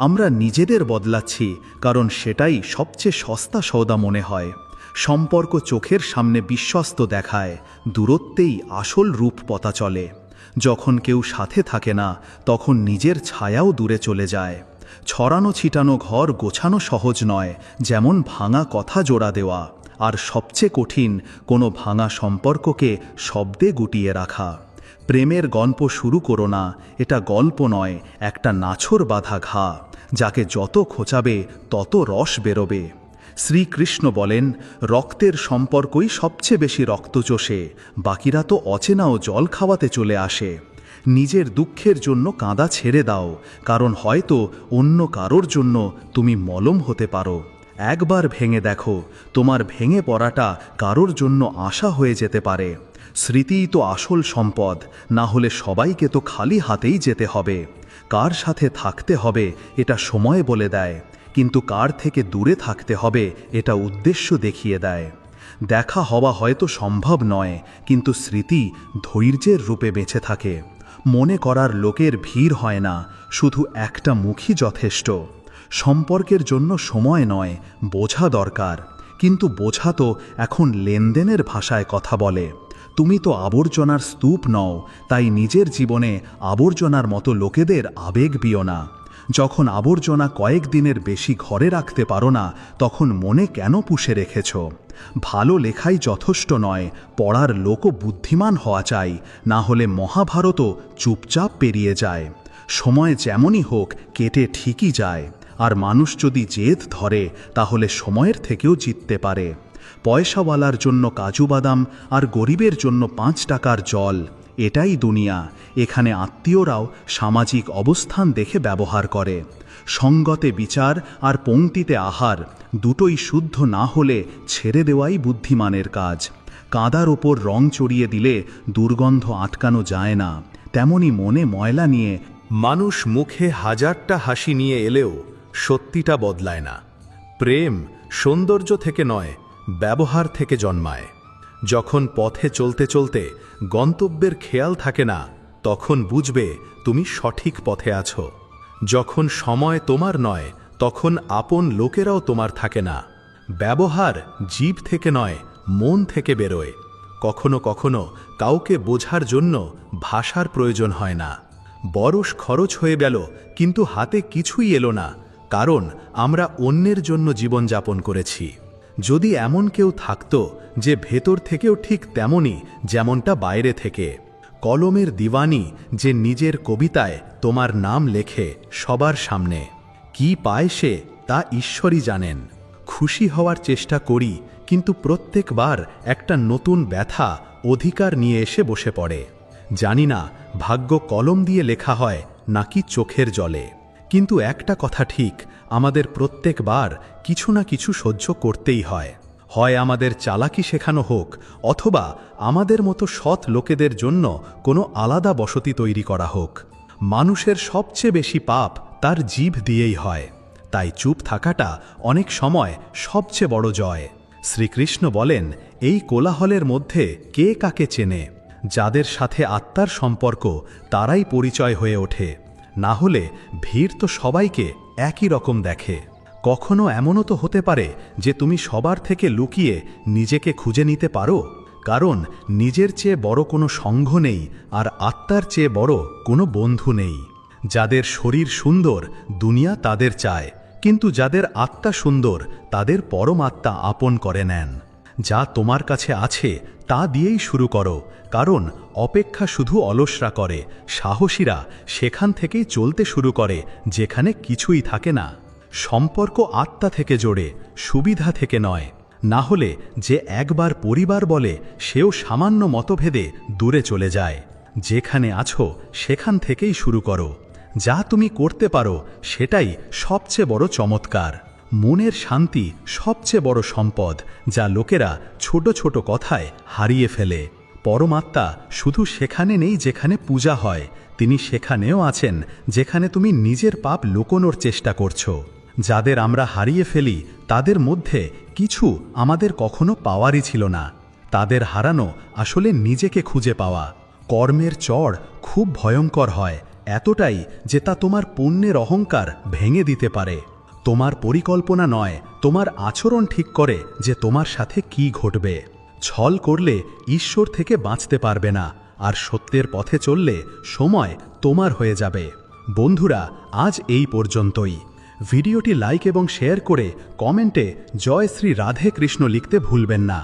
আমরা নিজেদের বদলাচ্ছি, কারণ সেটাই সবচেয়ে সস্তা সওদা মনে হয়। সম্পর্ক চোখের সামনে বিশ্বস্ত দেখায়, দূরত্বেই আসল রূপ পতা চলে। যখন কেউ সাথে থাকে না তখন নিজের ছায়াও দূরে চলে যায়। ছড়ানো ছিটানো ঘর গোছানো সহজ নয়, যেমন ভাঙা কথা জোড়া দেওয়া। আর সবচেয়ে কঠিন কোনো ভাঙা সম্পর্ককে শব্দে গুটিয়ে রাখা। প্রেমের গল্প শুরু করো না, এটা গল্প নয়, একটা নাছোড় বাঁধা ঘা, যাকে যত খোঁচাবে তত রস বেরোবে। শ্রীকৃষ্ণ বলেন, রক্তের সম্পর্কই সবচেয়ে বেশি রক্ত চষে, বাকিরা তো অচেনাও জল খাওয়াতে চলে আসে। নিজের দুঃখের জন্য কাঁদা ছেড়ে দাও, কারণ হয়তো অন্য কারোর জন্য তুমি মলম হতে পারো। একবার ভেঙে দেখো, তোমার ভেঙে পড়াটা কারোর জন্য আশা হয়ে যেতে পারে। স্মৃতিই তো আসল সম্পদ, না হলে সবাইকে তো খালি হাতেই যেতে হবে। কার সাথে থাকতে হবে এটা সময় বলে দেয়, কিন্তু কার থেকে দূরে থাকতে হবে এটা উদ্দেশ্য দেখিয়ে দেয়। দেখা হওয়া হয়তো সম্ভব নয়, কিন্তু স্মৃতি ধৈর্যের রূপে বেঁচে থাকে। মনে করার লোকের ভিড় হয় না, শুধু একটা মুখই যথেষ্ট। সম্পর্কের জন্য সময় নয়, বোঝা দরকার, কিন্তু বোঝা তো এখন লেনদেনের ভাষায় কথা বলে। তুমি তো আবর্জনার স্তূপ নও, তাই নিজের জীবনে আবর্জনার মতো লোকেদের আবেগ বিও না। যখন আবর্জনা কয়েকদিনের বেশি ঘরে রাখতে পারো না তখন মনে কেন পুষে রেখেছ? ভালো লেখাই যথেষ্ট নয়, পড়ার লোকও বুদ্ধিমান হওয়া চাই, না হলে মহাভারতও চুপচাপ পেরিয়ে যায়। সময় যেমনই হোক কেটে ঠিকই যায়, আর মানুষ যদি জেদ ধরে তাহলে সময়ের থেকেও জিততে পারে। পয়সাওয়ালার জন্য কাজু বাদাম আর গরিবের জন্য 5 টাকার জল, এটাই দুনিয়া। এখানে আত্মীয়রাও সামাজিক অবস্থান দেখে ব্যবহার করে। সঙ্গতে বিচার আর পংক্তিতে আহার, দুটোই শুদ্ধ না হলে ছেড়ে দেওয়াই বুদ্ধিমানের কাজ। কাঁদার ওপর রং চড়িয়ে দিলে দুর্গন্ধ আটকানো যায় না, তেমনি মনে ময়লা নিয়ে মানুষ মুখে হাজারটা হাসি নিয়ে এলেও সত্যিটা বদলায় না। প্রেম সৌন্দর্য থেকে নয়, ব্যবহার থেকে জন্মায়। যখন পথে চলতে চলতে গন্তব্যের খেয়াল থাকে না তখন বুঝবে তুমি সঠিক পথে আছো। যখন সময় তোমার নয় তখন আপন লোকেরাও তোমার থাকে না। ব্যবহার জিভ থেকে নয়, মন থেকে বেরোয়। কখনো কখনো কাউকে বোঝার জন্য ভাষার প্রয়োজন হয় না। বরষ খরচ হয়ে গেল কিন্তু হাতে কিছুই এলো না, কারণ আমরা অন্যের জন্য জীবনযাপন করেছি। যদি এমন কেউ থাকতো যে ভেতর থেকেও ঠিক তেমনই যেমনটা বাইরে থেকে, কলমের দিওয়ানি যে নিজের কবিতায় তোমার নাম লেখে সবার সামনে। কি পায় সে তা ঈশ্বরই জানেন। খুশি হওয়ার চেষ্টা করি, কিন্তু প্রত্যেকবার একটা নতুন ব্যথা অধিকার নিয়ে এসে বসে পড়ে। জানি না ভাগ্য কলম দিয়ে লেখা হয় নাকি চোখের জলে, কিন্তু একটা কথা ঠিক, আমাদের প্রত্যেকবার কিছু না কিছু সহ্য করতেই হয়। হয় আমাদের চালাকি শেখানো হোক, অথবা আমাদের মতো সৎ লোকেদের জন্য কোনো আলাদা বসতি তৈরি করা হোক। মানুষের সবচেয়ে বেশি পাপ তার জিভ দিয়েই হয়, তাই চুপ থাকাটা অনেক সময় সবচেয়ে বড় জয়। শ্রীকৃষ্ণ বলেন, এই কোলাহলের মধ্যে কে কাকে চেনে? যাদের সাথে আত্মার সম্পর্ক তারাই পরিচয় হয়ে ওঠে, না হলে ভিড় তো সবাইকে একই রকম দেখে। কখনো এমনও তো হতে পারে যে তুমি সবার থেকে লুকিয়ে নিজেকে খুঁজে নিতে পারো, কারণ নিজের চেয়ে বড় কোনো সংঘ নেই, আর আত্মার চেয়ে বড় কোনো বন্ধু নেই। যাদের শরীর সুন্দর দুনিয়া তাদের চায়, কিন্তু যাদের আত্মা সুন্দর তাদের পরমাত্মা আপন করে নেন। যা তোমার কাছে আছে তা দিয়েই শুরু করো, কারণ অপেক্ষা শুধু অলসরা করে, সাহসীরা সেখান থেকেই চলতে শুরু করে যেখানে কিছুই থাকে না। সম্পর্ক আত্মা থেকে জোড়ে, সুবিধা থেকে নয়। না হলে যে একবার পরিবার বলে সেও সামান্য মতভেদে দূরে চলে যায়। যেখানে আছো সেখান থেকেই শুরু করো। যা তুমি করতে পারো সেটাই সবচেয়ে বড় চমৎকার। মনের শান্তি সবচেয়ে বড় সম্পদ, যা লোকেরা ছোট ছোট কথায় হারিয়ে ফেলে। পরমাত্মা শুধু সেখানে নেই যেখানে পূজা হয়, তিনি সেখানেও আছেন যেখানে তুমি নিজের পাপ লুকোনোর চেষ্টা করছো। যাদের আমরা হারিয়ে ফেলি তাদের মধ্যে কিছু আমাদের কখনো পাওয়ারই ছিল না। তাদের হারানো আসলে নিজেকে খুঁজে পাওয়া। কর্মের চড় খুব ভয়ঙ্কর হয়, এতটাই যে তা তোমার পুণ্যের অহংকার ভেঙে দিতে পারে। তোমার পরিকল্পনা নয়, তোমার আচরণ ঠিক করে যে তোমার সাথে কি ঘটবে। ছল করলে ঈশ্বর থেকে বাঁচতে পারবে না, আর সত্যের পথে চললে সময় তোমার হয়ে যাবে। বন্ধুরা, আজ এই পর্যন্তই। ভিডিওটি লাইক এবং শেয়ার করে কমেন্টে জয় শ্রী রাধে কৃষ্ণ লিখতে ভুলবেন না।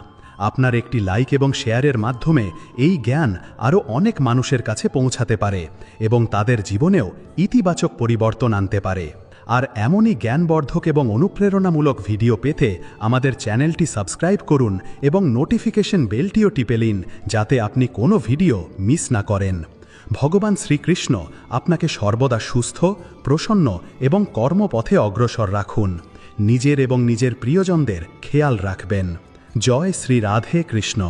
আপনার একটি লাইক এবং শেয়ারের মাধ্যমে এই জ্ঞান আরও অনেক মানুষের কাছে পৌঁছাতে পারে এবং তাদের জীবনেও ইতিবাচক পরিবর্তন আনতে পারে। আর এমনই জ্ঞানবর্ধক এবং অনুপ্রেরণামূলক ভিডিও পেতে আমাদের চ্যানেলটি সাবস্ক্রাইব করুন এবং নোটিফিকেশন বেলটিও টিপে নিন, যাতে আপনি কোনো ভিডিও মিস না করেন। ভগবান শ্রীকৃষ্ণ আপনাকে সর্বদা সুস্থ, প্রসন্ন এবং কর্মপথে অগ্রসর রাখুন। নিজের এবং নিজের প্রিয়জনদের খেয়াল রাখবেন। জয় শ্রী রাধে কৃষ্ণ।